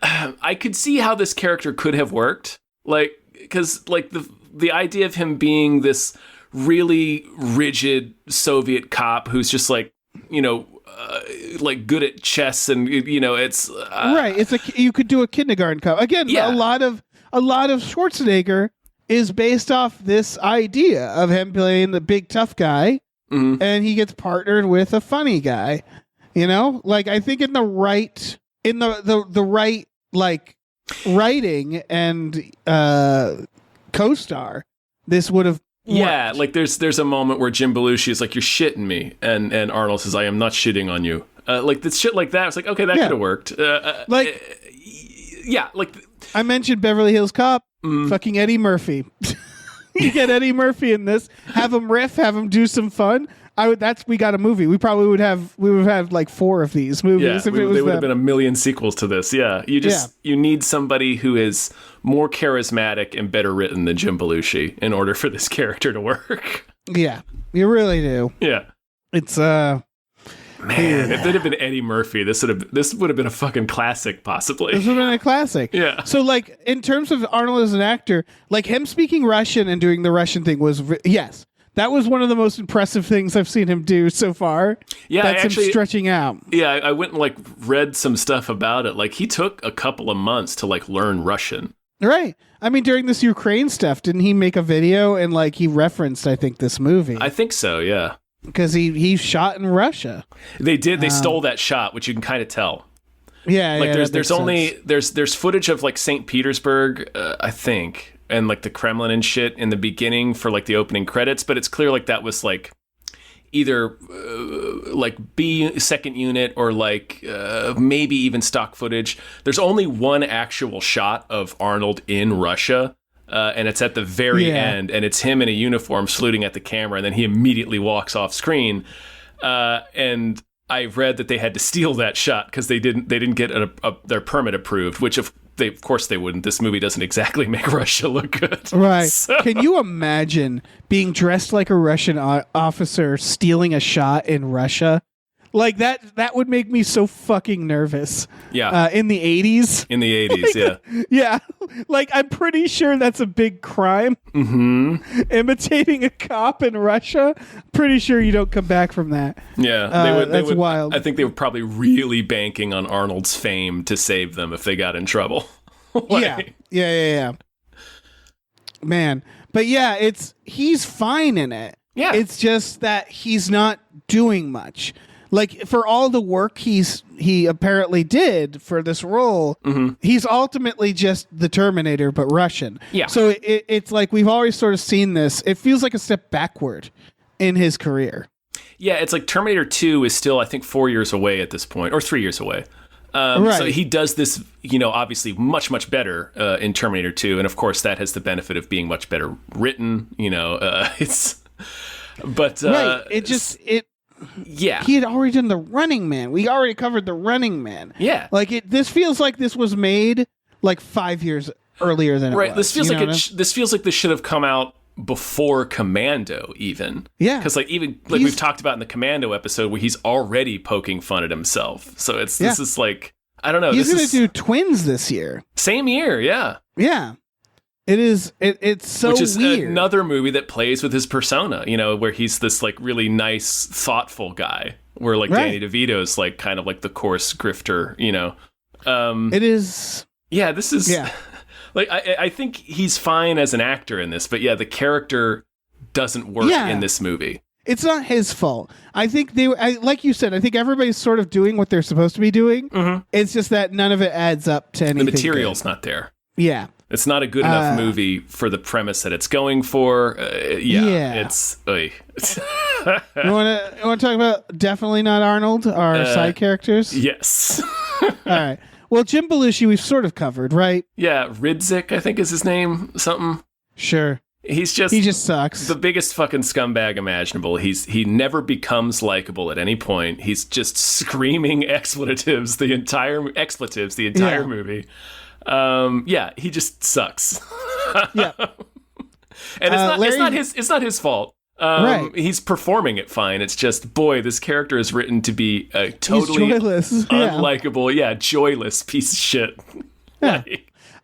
Speaker 1: I could see how this character could have worked, like, because like the idea of him being this really rigid Soviet cop who's just like, like good at chess and it's
Speaker 7: right. It's you could do a kindergarten cop again. Yeah. A lot of Schwarzenegger is based off this idea of him playing the big tough guy, and he gets partnered with a funny guy. Like I think in the right like writing and co-star, this would have worked.
Speaker 1: Like there's a moment where Jim Belushi is like, you're shitting me, and Arnold says, I am not shitting on you. Like this shit like that. It's like, okay, that could have worked. Like
Speaker 7: I mentioned Beverly Hills Cop, fucking Eddie Murphy. You get Eddie Murphy in this, have him riff, have him do some fun. We got a movie. We would have like 4 of these movies.
Speaker 1: Yeah, they would have been a million sequels to this. Yeah, you need somebody who is more charismatic and better written than Jim Belushi in order for this character to work.
Speaker 7: Yeah, you really do.
Speaker 1: Yeah,
Speaker 7: it's
Speaker 1: man. If it had been Eddie Murphy, this would have been a fucking classic, possibly.
Speaker 7: This would have been a classic.
Speaker 1: Yeah.
Speaker 7: So like in terms of Arnold as an actor, like him speaking Russian and doing the Russian thing was yes. That was one of the most impressive things I've seen him do so far.
Speaker 1: Yeah,
Speaker 7: that's him stretching out.
Speaker 1: Yeah, I went and like read some stuff about it. Like he took a couple of months to like learn Russian.
Speaker 7: Right. I mean, during this Ukraine stuff, didn't he make a video and like he referenced, I think, this movie?
Speaker 1: I think so. Yeah.
Speaker 7: Because he shot in Russia.
Speaker 1: They did. They stole that shot, which you can kind of tell.
Speaker 7: Yeah.
Speaker 1: Like there's footage of like St. Petersburg, I think. And like the Kremlin and shit in the beginning for like the opening credits, but it's clear like that was like either like B second unit or like maybe even stock footage. There's only one actual shot of Arnold in Russia, and it's at the very end, and it's him in a uniform saluting at the camera, and then he immediately walks off screen. And I read that they had to steal that shot because they didn't get their permit approved, which of course they wouldn't. This movie doesn't exactly make Russia look good.
Speaker 7: Right.
Speaker 1: So.
Speaker 7: Can you imagine being dressed like a Russian officer stealing a shot in Russia? Like that would make me so fucking nervous.
Speaker 1: Yeah.
Speaker 7: In the 80s.
Speaker 1: In the 80s, yeah.
Speaker 7: Yeah. Like, I'm pretty sure that's a big crime.
Speaker 1: Mm-hmm.
Speaker 7: Imitating a cop in Russia. Pretty sure you don't come back from that.
Speaker 1: Yeah.
Speaker 7: That's wild.
Speaker 1: I think they were probably really banking on Arnold's fame to save them if they got in trouble.
Speaker 7: Yeah. Man. But yeah, he's fine in it.
Speaker 1: Yeah.
Speaker 7: It's just that he's not doing much. Like, for all the work he apparently did for this role, he's ultimately just the Terminator, but Russian.
Speaker 1: Yeah.
Speaker 7: So it's like we've always sort of seen this. It feels like a step backward in his career.
Speaker 1: Yeah, it's like Terminator 2 is still, I think, 4 years away at this point, or 3 years away.
Speaker 7: Right.
Speaker 1: So he does this, obviously much, much better in Terminator 2. And of course, that has the benefit of being much better written, it's... But...
Speaker 7: right.
Speaker 1: Yeah.
Speaker 7: He had already done The Running Man. We already covered The Running Man.
Speaker 1: Yeah.
Speaker 7: Like, this feels like this was made, like, 5 years earlier than it was.
Speaker 1: Right. This feels like this should have come out before Commando, even.
Speaker 7: Yeah.
Speaker 1: Because, we've talked about in the Commando episode where he's already poking fun at himself. So this is like, I don't know.
Speaker 7: He's going to do Twins this year.
Speaker 1: Same year, yeah.
Speaker 7: Yeah. It is. It's so weird. Which is
Speaker 1: another movie that plays with his persona, where he's this like really nice, thoughtful guy. Where like Danny DeVito's like kind of like the coarse grifter,
Speaker 7: It is.
Speaker 1: Yeah, this is. Yeah. Like I think he's fine as an actor in this, but yeah, the character doesn't work in this movie.
Speaker 7: It's not his fault. I think like you said, I think everybody's sort of doing what they're supposed to be doing. Mm-hmm. It's just that none of it adds up to anything.
Speaker 1: The material's not there.
Speaker 7: Yeah.
Speaker 1: It's not a good enough movie for the premise that it's going for. It's... you want to talk about Definitely Not Arnold, our side characters? Yes.
Speaker 7: All right. Well, Jim Belushi we've sort of covered, right?
Speaker 1: Yeah, Ridzik, I think is his name, something.
Speaker 7: Sure.
Speaker 1: He just sucks. The biggest fucking scumbag imaginable. He never becomes likable at any point. He's just screaming expletives the entire movie. He just sucks.
Speaker 7: Yeah.
Speaker 1: And it's not his fault. Right. He's performing it fine. It's just, boy, this character is written to be a totally unlikable, joyless piece of shit.
Speaker 7: Yeah.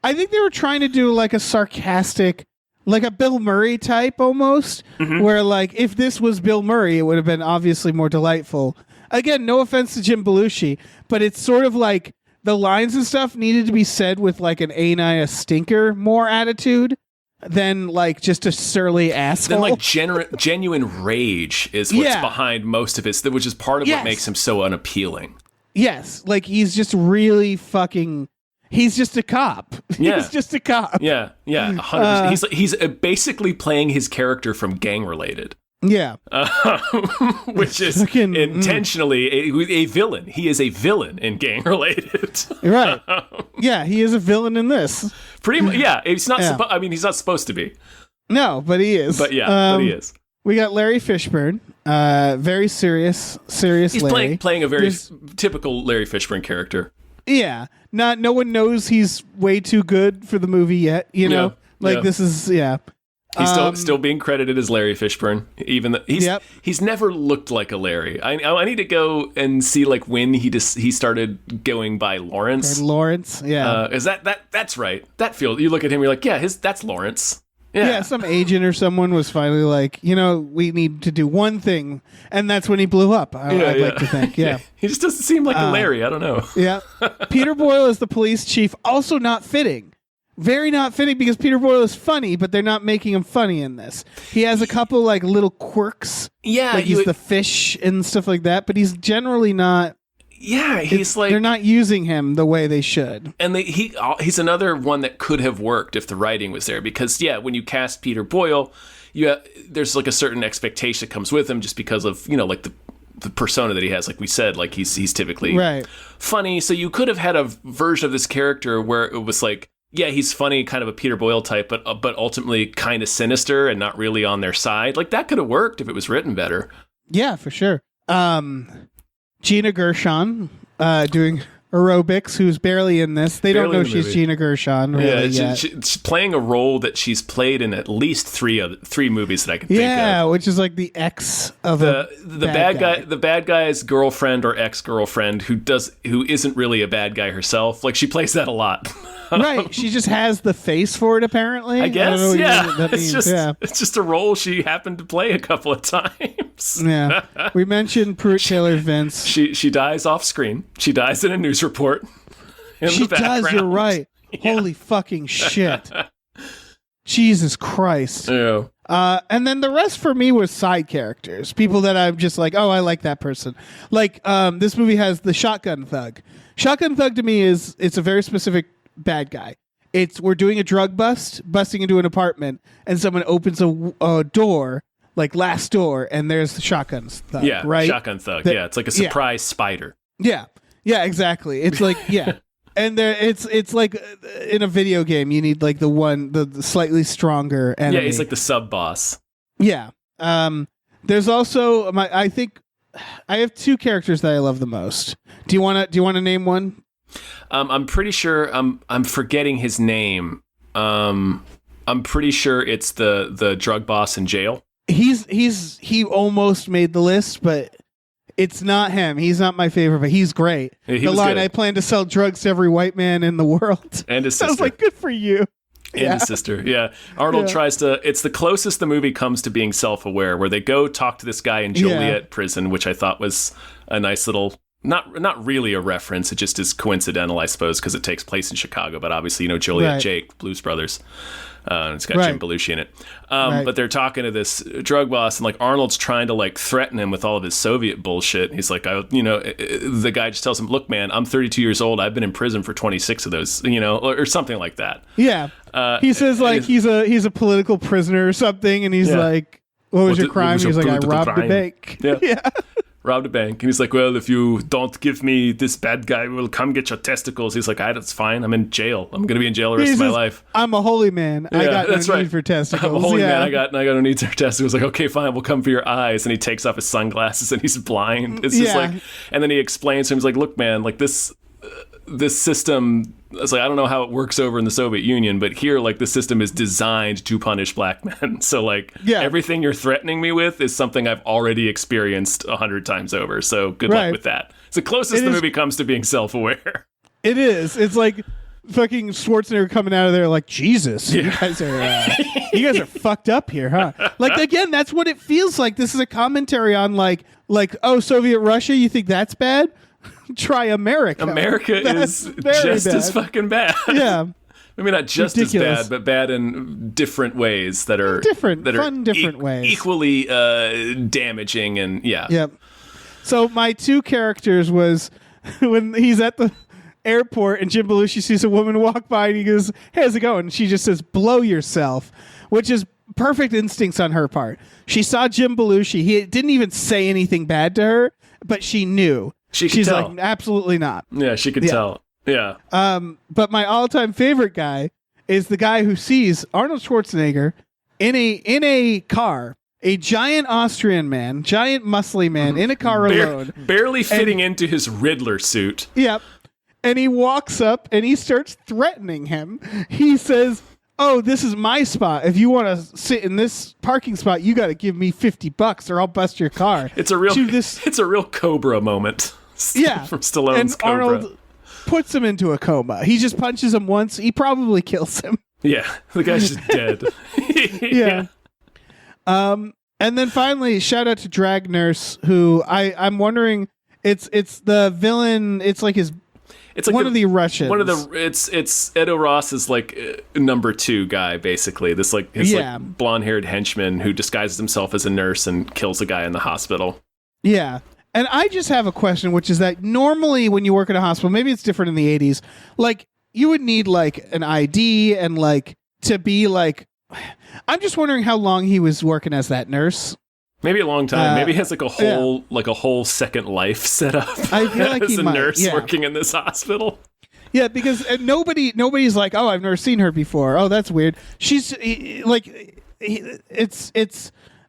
Speaker 7: I think they were trying to do like a sarcastic, like a Bill Murray type almost, where like if this was Bill Murray, it would have been obviously more delightful. Again, no offense to Jim Belushi, but it's sort of like the lines and stuff needed to be said with like an ain't I a stinker more attitude than like just a surly asshole.
Speaker 1: Then like genuine rage is what's behind most of his, which is part of what makes him so unappealing.
Speaker 7: Yes, like he's just really fucking... He's just a cop.
Speaker 1: Yeah.
Speaker 7: He's just a cop.
Speaker 1: Yeah, 100%. He's basically playing his character from Gang Related.
Speaker 7: Yeah.
Speaker 1: Which is intentionally a villain. He is a villain in Gang Related.
Speaker 7: Right. Yeah, he is a villain in this.
Speaker 1: Pretty much, yeah. He's not he's not supposed to be.
Speaker 7: No, but he is.
Speaker 1: But but he is.
Speaker 7: We got Larry Fishburne. Very serious
Speaker 1: He's
Speaker 7: Larry.
Speaker 1: playing a very typical Larry Fishburne character.
Speaker 7: Yeah. No one knows he's way too good for the movie yet, This is
Speaker 1: He's still being credited as Larry Fishburne, even though he's never looked like a Larry. I need to go and see like when he started going by Lawrence.
Speaker 7: Lawrence, yeah.
Speaker 1: Is that's right? That feels. You look at him, you're like, that's Lawrence.
Speaker 7: Yeah, some agent or someone was finally like, we need to do one thing, and that's when he blew up. I'd like to think, yeah.
Speaker 1: He just doesn't seem like a Larry. I don't know.
Speaker 7: Yeah, Peter Boyle as the police chief, also not fitting. Very not fitting because Peter Boyle is funny, but they're not making him funny in this. He has a couple like little quirks.
Speaker 1: Yeah,
Speaker 7: like he's the fish and stuff like that, but he's generally not.
Speaker 1: Yeah, he's like...
Speaker 7: They're not using him the way they should.
Speaker 1: And he's another one that could have worked if the writing was there. Because, when you cast Peter Boyle, there's like a certain expectation that comes with him just because of, like the persona that he has. Like we said, like he's typically funny. So you could have had a version of this character where it was like, he's funny, kind of a Peter Boyle type, but ultimately kind of sinister and not really on their side. Like that could have worked if it was written better.
Speaker 7: Yeah, for sure. Gina Gershon doing aerobics, who's barely in this. They don't know she's
Speaker 1: movie.
Speaker 7: Gina Gershon really yet.
Speaker 1: She's playing a role that she's played in at least three movies that I can think of.
Speaker 7: Yeah, which is like the ex of the
Speaker 1: bad guy. The bad guy's girlfriend or ex-girlfriend who isn't really a bad guy herself. Like, she plays that a lot.
Speaker 7: Right, she just has the face for it, apparently.
Speaker 1: I guess,
Speaker 7: don't know
Speaker 1: yeah.
Speaker 7: what that means.
Speaker 1: It's just a role she happened to play a couple of times.
Speaker 7: Yeah. We mentioned Pruitt Taylor Vince.
Speaker 1: She dies off screen. She dies in a news report.
Speaker 7: She does, you're right. Yeah. Holy fucking shit. Jesus Christ.
Speaker 1: Yeah.
Speaker 7: And then the rest for me was side characters. People that I'm just like, oh, I like that person. Like, this movie has the Shotgun Thug. Shotgun Thug to me it's a very specific bad guy. We're doing a drug busting into an apartment, and someone opens a door, like last door, and there's the Shotgun Thug. Yeah, right?
Speaker 1: Shotgun Thug. It's like a surprise spider.
Speaker 7: Yeah, exactly. It's like, yeah. And it's like in a video game, you need like the slightly stronger enemy.
Speaker 1: Yeah, he's like the sub boss.
Speaker 7: Yeah. There's also I think I have two characters that I love the most. Do you want to name one?
Speaker 1: I'm pretty sure I'm forgetting his name. I'm pretty sure it's the drug boss in jail.
Speaker 7: He almost made the list, but it's not him. He's not my favorite, but he's great.
Speaker 1: Yeah,
Speaker 7: the line, good. I plan to sell drugs to every white man in the world.
Speaker 1: And his sister.
Speaker 7: I was like, good for you.
Speaker 1: And his sister. Yeah. Arnold tries to, it's the closest the movie comes to being self-aware, where they go talk to this guy in Joliet prison, which I thought was a nice little, not really a reference. It just is coincidental, I suppose, because it takes place in Chicago. But obviously, Joliet Jake, Blues Brothers. It's got Jim Belushi in it. But they're talking to this drug boss, and like Arnold's trying to like threaten him with all of his Soviet bullshit. He's like, the guy just tells him, look, man, I'm 32 years old. I've been in prison for 26 of those, or something like that.
Speaker 7: Yeah. He says like he's a political prisoner or something. And he's like, what was your crime? He's like, I robbed a bank.
Speaker 1: Yeah. Robbed a bank. And he's like, well, if you don't give me this bad guy, will come get your testicles. He's like, that's fine. I'm in jail. I'm going to be in jail the rest of my life.
Speaker 7: I'm a holy man. I got no need for testicles.
Speaker 1: I'm a holy man. I got no need for testicles. Like, okay, fine. We'll come for your eyes. And he takes off his sunglasses and he's blind. It's just like, and then he explains to him, he's like, look, man, like this system, it's like, I don't know how it works over in the Soviet Union, but here, like, the system is designed to punish black men. So, like, everything you're threatening me with is something I've already experienced 100 times over. So good luck with that. It's the closest the movie comes to being self-aware.
Speaker 7: It is. It's like fucking Schwarzenegger coming out of there like, Jesus, you guys are fucked up here, huh? Like, again, that's what it feels like. This is a commentary on like, oh, Soviet Russia, you think that's bad? Try America.
Speaker 1: America is just as fucking bad.
Speaker 7: Yeah.
Speaker 1: I mean, not just as bad, but bad in different ways that are
Speaker 7: different ways.
Speaker 1: Equally damaging and
Speaker 7: Yep. So my two characters was when he's at the airport and Jim Belushi sees a woman walk by and he goes, hey, how's it going? And she just says, blow yourself, which is perfect instincts on her part. She saw Jim Belushi. He didn't even say anything bad to her, but she knew. She's tell. Like, absolutely not.
Speaker 1: Yeah, she could tell. Yeah.
Speaker 7: But my all-time favorite guy is the guy who sees Arnold Schwarzenegger in a car, a giant Austrian man, giant muscly man in a car alone,
Speaker 1: barely fitting into his Riddler suit.
Speaker 7: Yep. And he walks up and he starts threatening him. He says, oh, this is my spot. If you want to sit in this parking spot, you got to give me $50 or I'll bust your car.
Speaker 1: It's a real Cobra moment.
Speaker 7: Yeah.
Speaker 1: From Stallone's
Speaker 7: and
Speaker 1: Cobra.
Speaker 7: Arnold puts him into a coma. He just punches him once. He probably kills him.
Speaker 1: Yeah. The guy's just dead.
Speaker 7: Yeah. And then finally, shout out to Drag Nurse, who I'm wondering, it's the villain. It's like it's like one of the Russians.
Speaker 1: It's Edo Ross is like number 2 guy, basically. This like his like blonde-haired henchman who disguises himself as a nurse and kills a guy in the hospital.
Speaker 7: Yeah. And I just have a question, which is that normally when you work at a hospital, maybe it's different in the 80s, like you would need like an ID and like to be like, I'm just wondering how long he was working as that nurse.
Speaker 1: Maybe a long time. Maybe he has like a whole second life set up.
Speaker 7: I feel like
Speaker 1: as
Speaker 7: he
Speaker 1: a
Speaker 7: might,
Speaker 1: nurse working in this hospital.
Speaker 7: Yeah, because nobody's like, oh, I've never seen her before. Oh, that's weird. She's like, it's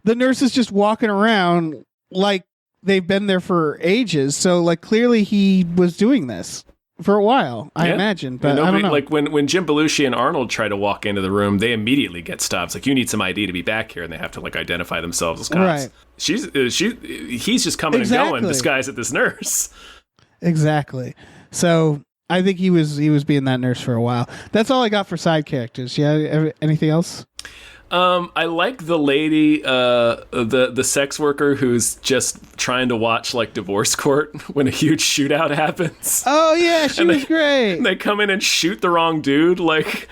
Speaker 7: the nurse is just walking around like they've been there for ages. So like clearly he was doing this for a while, I imagine. But I don't know.
Speaker 1: Like when Jim Belushi and Arnold try to walk into the room, they immediately get stopped. It's like, you need some ID to be back here, and they have to like identify themselves as cops.
Speaker 7: Right.
Speaker 1: He's just coming and going, disguised as this nurse.
Speaker 7: Exactly. So I think he was being that nurse for a while. That's all I got for side characters. Yeah. Anything else?
Speaker 1: I like the lady, the sex worker who's just trying to watch like divorce court when a huge shootout happens.
Speaker 7: Oh yeah, she was great.
Speaker 1: They come in and shoot the wrong dude. Like,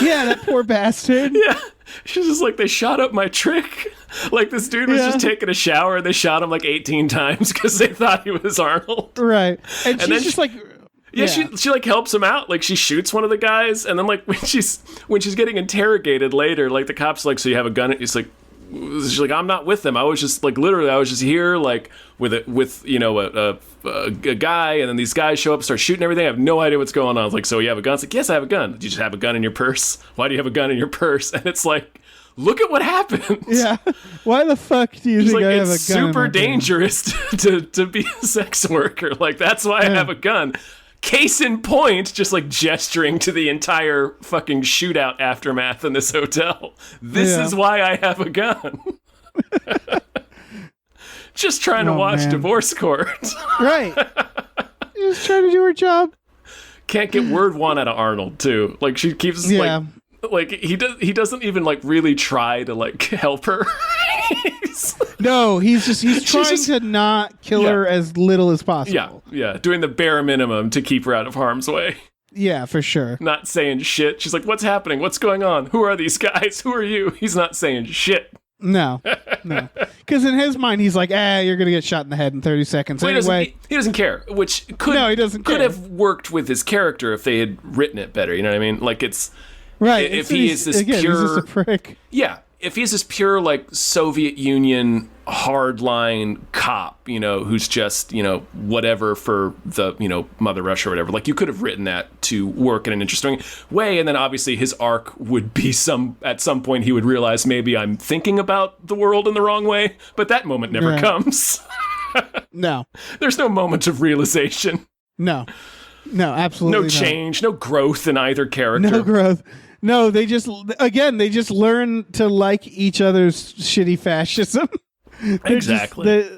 Speaker 7: yeah, that poor bastard.
Speaker 1: Yeah, she's just like, they shot up my trick. Like this dude was just taking a shower and they shot him like 18 times because they thought he was Arnold.
Speaker 7: Right, and she's
Speaker 1: then
Speaker 7: just like.
Speaker 1: Yeah, she like helps him out. Like she shoots one of the guys, and then like when she's getting interrogated later, like the cop's like, "So you have a gun?" She's like, "I'm not with them. I was just like literally, I was just here like with a guy, and then these guys show up, start shooting everything. I have no idea what's going on." I was like, "So you have a gun?" It's like, "Yes, I have a gun." "Did you just have a gun in your purse? Why do you have a gun in your purse?" And it's like, look at what happened.
Speaker 7: Yeah. Why the fuck do you think I have a gun?
Speaker 1: It's super dangerous to be a sex worker. Like that's why I have a gun. Case in point, just like gesturing to the entire fucking shootout aftermath in this hotel. This is why I have a gun. Just trying to watch divorce court.
Speaker 7: Right. Just trying to do her job.
Speaker 1: Can't get word one out of Arnold too. Like she keeps like he doesn't even like really try to like help her.
Speaker 7: No, he's trying to not kill her as little as possible.
Speaker 1: Yeah, doing the bare minimum to keep her out of harm's way.
Speaker 7: Yeah, for sure.
Speaker 1: Not saying shit. She's like, "What's happening? What's going on? Who are these guys? Who are you?" He's not saying shit.
Speaker 7: No. Because in his mind, he's like, you're going to get shot in the head in 30 seconds.
Speaker 1: Well,
Speaker 7: anyway.
Speaker 1: He doesn't care, which
Speaker 7: he doesn't
Speaker 1: could
Speaker 7: care.
Speaker 1: have worked with his character if they had written it better. You know what I mean? Like it's...
Speaker 7: Right.
Speaker 1: If he is this pure...
Speaker 7: He's just a prick.
Speaker 1: Yeah. If he's this pure, like, Soviet Union hardline cop, you know, who's just, you know, whatever for the, you know, Mother Russia or whatever, like, you could have written that to work in an interesting way, and then obviously his arc would be at some point he would realize maybe I'm thinking about the world in the wrong way, but that moment never comes.
Speaker 7: No.
Speaker 1: There's no moment of realization.
Speaker 7: No, absolutely
Speaker 1: no change, no growth in either character.
Speaker 7: No growth. No, they just learn to like each other's shitty fascism.
Speaker 1: Exactly.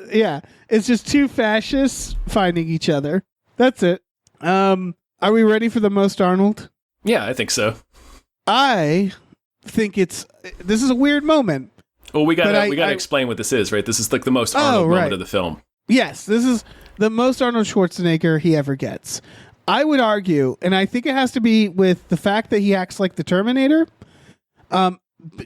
Speaker 7: It's just two fascists finding each other. That's it. Are we ready for the most Arnold?
Speaker 1: Yeah, I think so.
Speaker 7: I think this is a weird moment.
Speaker 1: Well, we gotta explain what this is, right? This is like the most Arnold moment of the film.
Speaker 7: Yes, this is the most Arnold Schwarzenegger he ever gets. I would argue, and I think it has to be with the fact that he acts like the Terminator,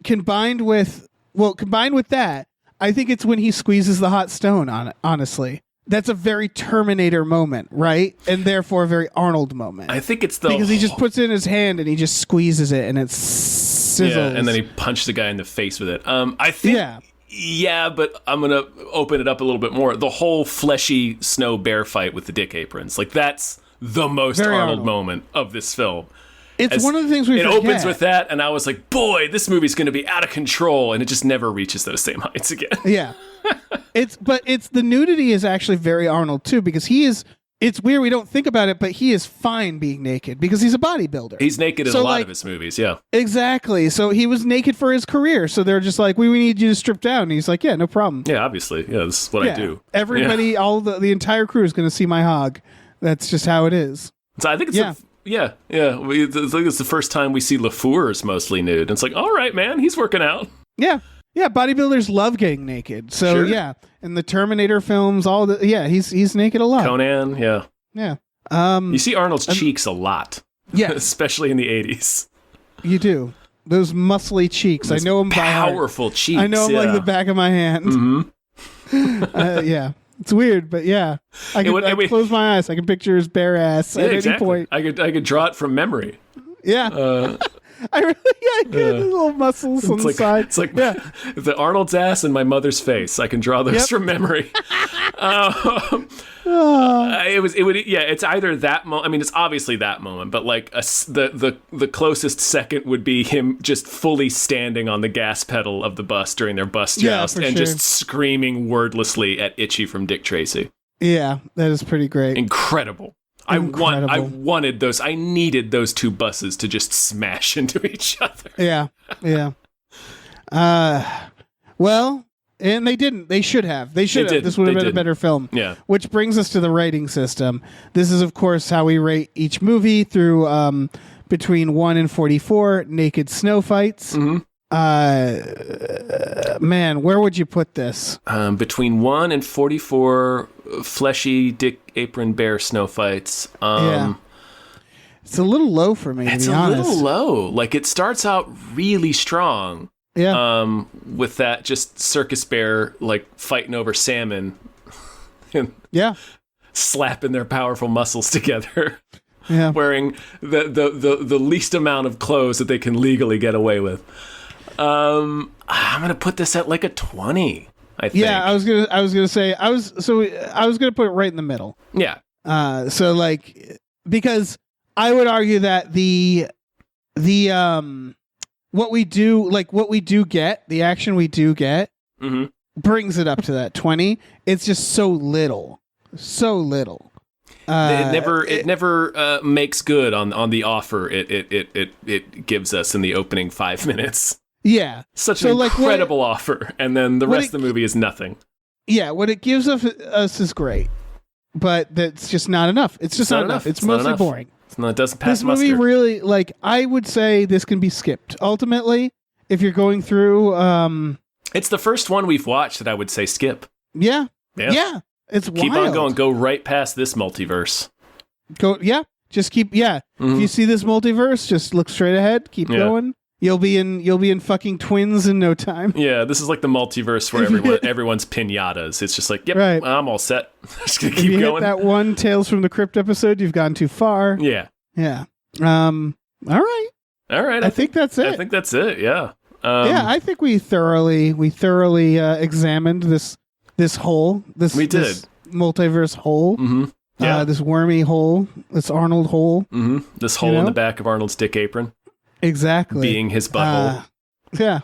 Speaker 7: combined with that, I think it's when he squeezes the hot stone on it, honestly. That's a very Terminator moment, right? And therefore a very Arnold moment.
Speaker 1: I think it's
Speaker 7: because he just puts it in his hand and he just squeezes it and it sizzles.
Speaker 1: Yeah, and then he punched the guy in the face with it. I think... Yeah, but I'm going to open it up a little bit more. The whole fleshy snow bear fight with the dick aprons. Like, that's the most Arnold moment of this film.
Speaker 7: It's one of the things we forget.
Speaker 1: It opens with that, and I was like, boy, this movie's going to be out of control, and it just never reaches those same heights again.
Speaker 7: Yeah. It's the nudity is actually very Arnold, too, because it's weird, we don't think about it, but he is fine being naked because he's a bodybuilder.
Speaker 1: He's naked in a lot of his movies, yeah.
Speaker 7: Exactly. So he was naked for his career. So they're just like, we need you to strip down. And he's like, yeah, no problem.
Speaker 1: Yeah, obviously. Yeah, this is what I do.
Speaker 7: Everybody, all the entire crew is going to see my hog. That's just how it is.
Speaker 1: So I think it's I think it's the first time we see LaFours mostly nude. And it's like, all right, man, he's working out.
Speaker 7: Yeah. Yeah, bodybuilders love getting naked. So yeah, in the Terminator films, he's naked a lot.
Speaker 1: Conan, yeah.
Speaker 7: Yeah.
Speaker 1: You see Arnold's cheeks a lot.
Speaker 7: Yeah.
Speaker 1: Especially in the 80s.
Speaker 7: You do. Those muscly cheeks. I know them by heart.
Speaker 1: Powerful cheeks.
Speaker 7: I know them like the back of my hand.
Speaker 1: Mm-hmm.
Speaker 7: Yeah. It's weird, but yeah. I can close my eyes. I can picture his bare ass at any point.
Speaker 1: I could draw it from memory.
Speaker 7: Yeah. I get little muscles on the side.
Speaker 1: It's like the Arnold's ass and my mother's face. I can draw those from memory. It's either that moment. I mean, it's obviously that moment, but like the closest second would be him just fully standing on the gas pedal of the bus during their bus joust and just screaming wordlessly at Itchy from Dick Tracy.
Speaker 7: Yeah, that is pretty great.
Speaker 1: Incredible. I wanted those. I needed those two buses to just smash into each other.
Speaker 7: Yeah. Well, and they didn't. They should have. They should have. This would have been a better film.
Speaker 1: Yeah.
Speaker 7: Which brings us to the rating system. This is, of course, how we rate each movie through between 1 and 44 naked snow fights. Mm-hmm. Man, where would you put this?
Speaker 1: Between 1 and 44 fleshy Dick Apron Bear snow fights.
Speaker 7: It's a little low for me, to be honest. It's a
Speaker 1: little low. Like, it starts out really strong.
Speaker 7: Yeah.
Speaker 1: With that just circus bear, like, fighting over salmon. And slapping their powerful muscles together.
Speaker 7: Yeah.
Speaker 1: Wearing the least amount of clothes that they can legally get away with. I'm gonna put this at like a 20. I think.
Speaker 7: Yeah, I was gonna say I was gonna put it right in the middle.
Speaker 1: Yeah.
Speaker 7: So like, because I would argue that the what we do get, the action we do get, brings it up to that 20. It's just so little.
Speaker 1: It never makes good on the offer it gives us in the opening 5 minutes.
Speaker 7: Yeah.
Speaker 1: Such an incredible offer, and then the rest of the movie is nothing.
Speaker 7: Yeah, what it gives us is great, but that's just not enough. It's just not enough. It's mostly boring.
Speaker 1: It doesn't pass
Speaker 7: muster. This movie really, like, I would say this can be skipped. Ultimately, if you're going through...
Speaker 1: it's the first one we've watched that I would say skip.
Speaker 7: Yeah. It's
Speaker 1: keep
Speaker 7: wild.
Speaker 1: on going. Go right past this multiverse.
Speaker 7: Just keep... Yeah. Mm-hmm. If you see this multiverse, just look straight ahead. Keep going. You'll be in fucking Twins in no time.
Speaker 1: Yeah, this is like the multiverse where everyone's pinatas. It's just like, yep, right. I'm all set. Just gonna keep going.
Speaker 7: Hit that one Tales from the Crypt episode, you've gone too far.
Speaker 1: Yeah.
Speaker 7: All right. I think that's it.
Speaker 1: I think that's it. Yeah.
Speaker 7: I think we thoroughly examined this hole. This multiverse hole.
Speaker 1: Mm-hmm. Yeah.
Speaker 7: This wormy hole. This Arnold hole.
Speaker 1: Mm-hmm. This hole in the back of Arnold's dick apron.
Speaker 7: Exactly.
Speaker 1: Being his butthole.
Speaker 7: Yeah.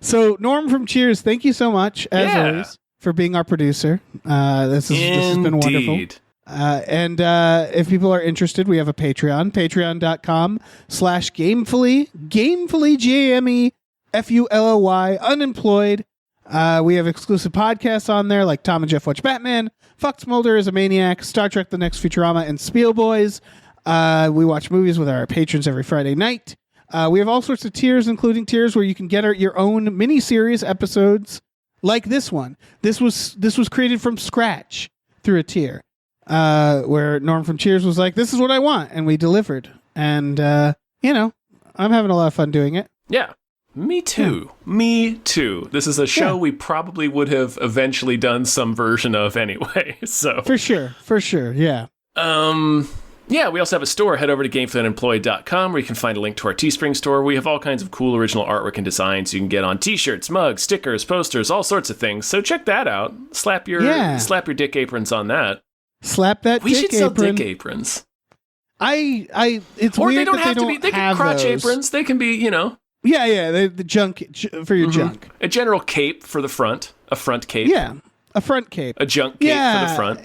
Speaker 7: So, Norm from Cheers, thank you so much, as always, for being our producer. This has been wonderful. And if people are interested, we have a Patreon, patreon.com/gamefully, GAMEFULLY, unemployed. We have exclusive podcasts on there, like Tom and Jeff Watch Batman, Fox Mulder is a Maniac, Star Trek The Next Futurama, and Spiel Boys. We watch movies with our patrons every Friday night. We have all sorts of tiers, including tiers where you can get your own mini-series episodes like this one. This was created from scratch through a tier where Norm from Cheers was like, this is what I want, and we delivered. And, I'm having a lot of fun doing it.
Speaker 1: Yeah, me too. Yeah. Me too. This is a show we probably would have eventually done some version of anyway. So
Speaker 7: For sure, yeah.
Speaker 1: Yeah, we also have a store. Head over to GameFullyUnemployed.com where you can find a link to our Teespring store. We have all kinds of cool original artwork and designs you can get on t-shirts, mugs, stickers, posters, all sorts of things. So check that out. Slap your dick aprons on that.
Speaker 7: Slap that
Speaker 1: we
Speaker 7: dick
Speaker 1: should sell
Speaker 7: apron.
Speaker 1: dick aprons.
Speaker 7: It's
Speaker 1: or
Speaker 7: weird
Speaker 1: they don't
Speaker 7: that
Speaker 1: have to be. They can crotch
Speaker 7: those.
Speaker 1: aprons. They can be,
Speaker 7: Yeah, the junk for your junk.
Speaker 1: A general cape for the front. A front cape.
Speaker 7: Yeah, a front cape.
Speaker 1: A junk cape for the front.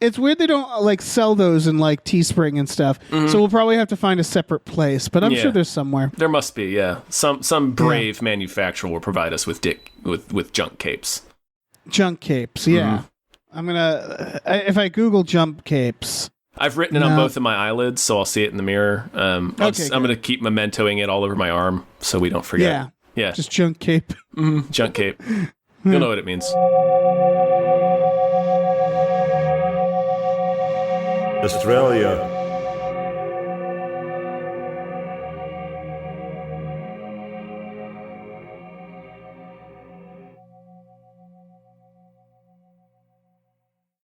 Speaker 7: It's weird they don't sell those in Teespring and stuff. Mm-hmm. So we'll probably have to find a separate place, but I'm sure there's somewhere.
Speaker 1: There must be, yeah. Some brave manufacturer will provide us with junk capes.
Speaker 7: Junk capes, yeah. Mm-hmm. I'm gonna if I Google junk capes.
Speaker 1: I've written it on both of my eyelids, so I'll see it in the mirror. I'm gonna keep mementoing it all over my arm so we don't forget. Yeah.
Speaker 7: Just junk cape.
Speaker 1: Mm-hmm. Junk cape. You'll know what it means.
Speaker 5: Australia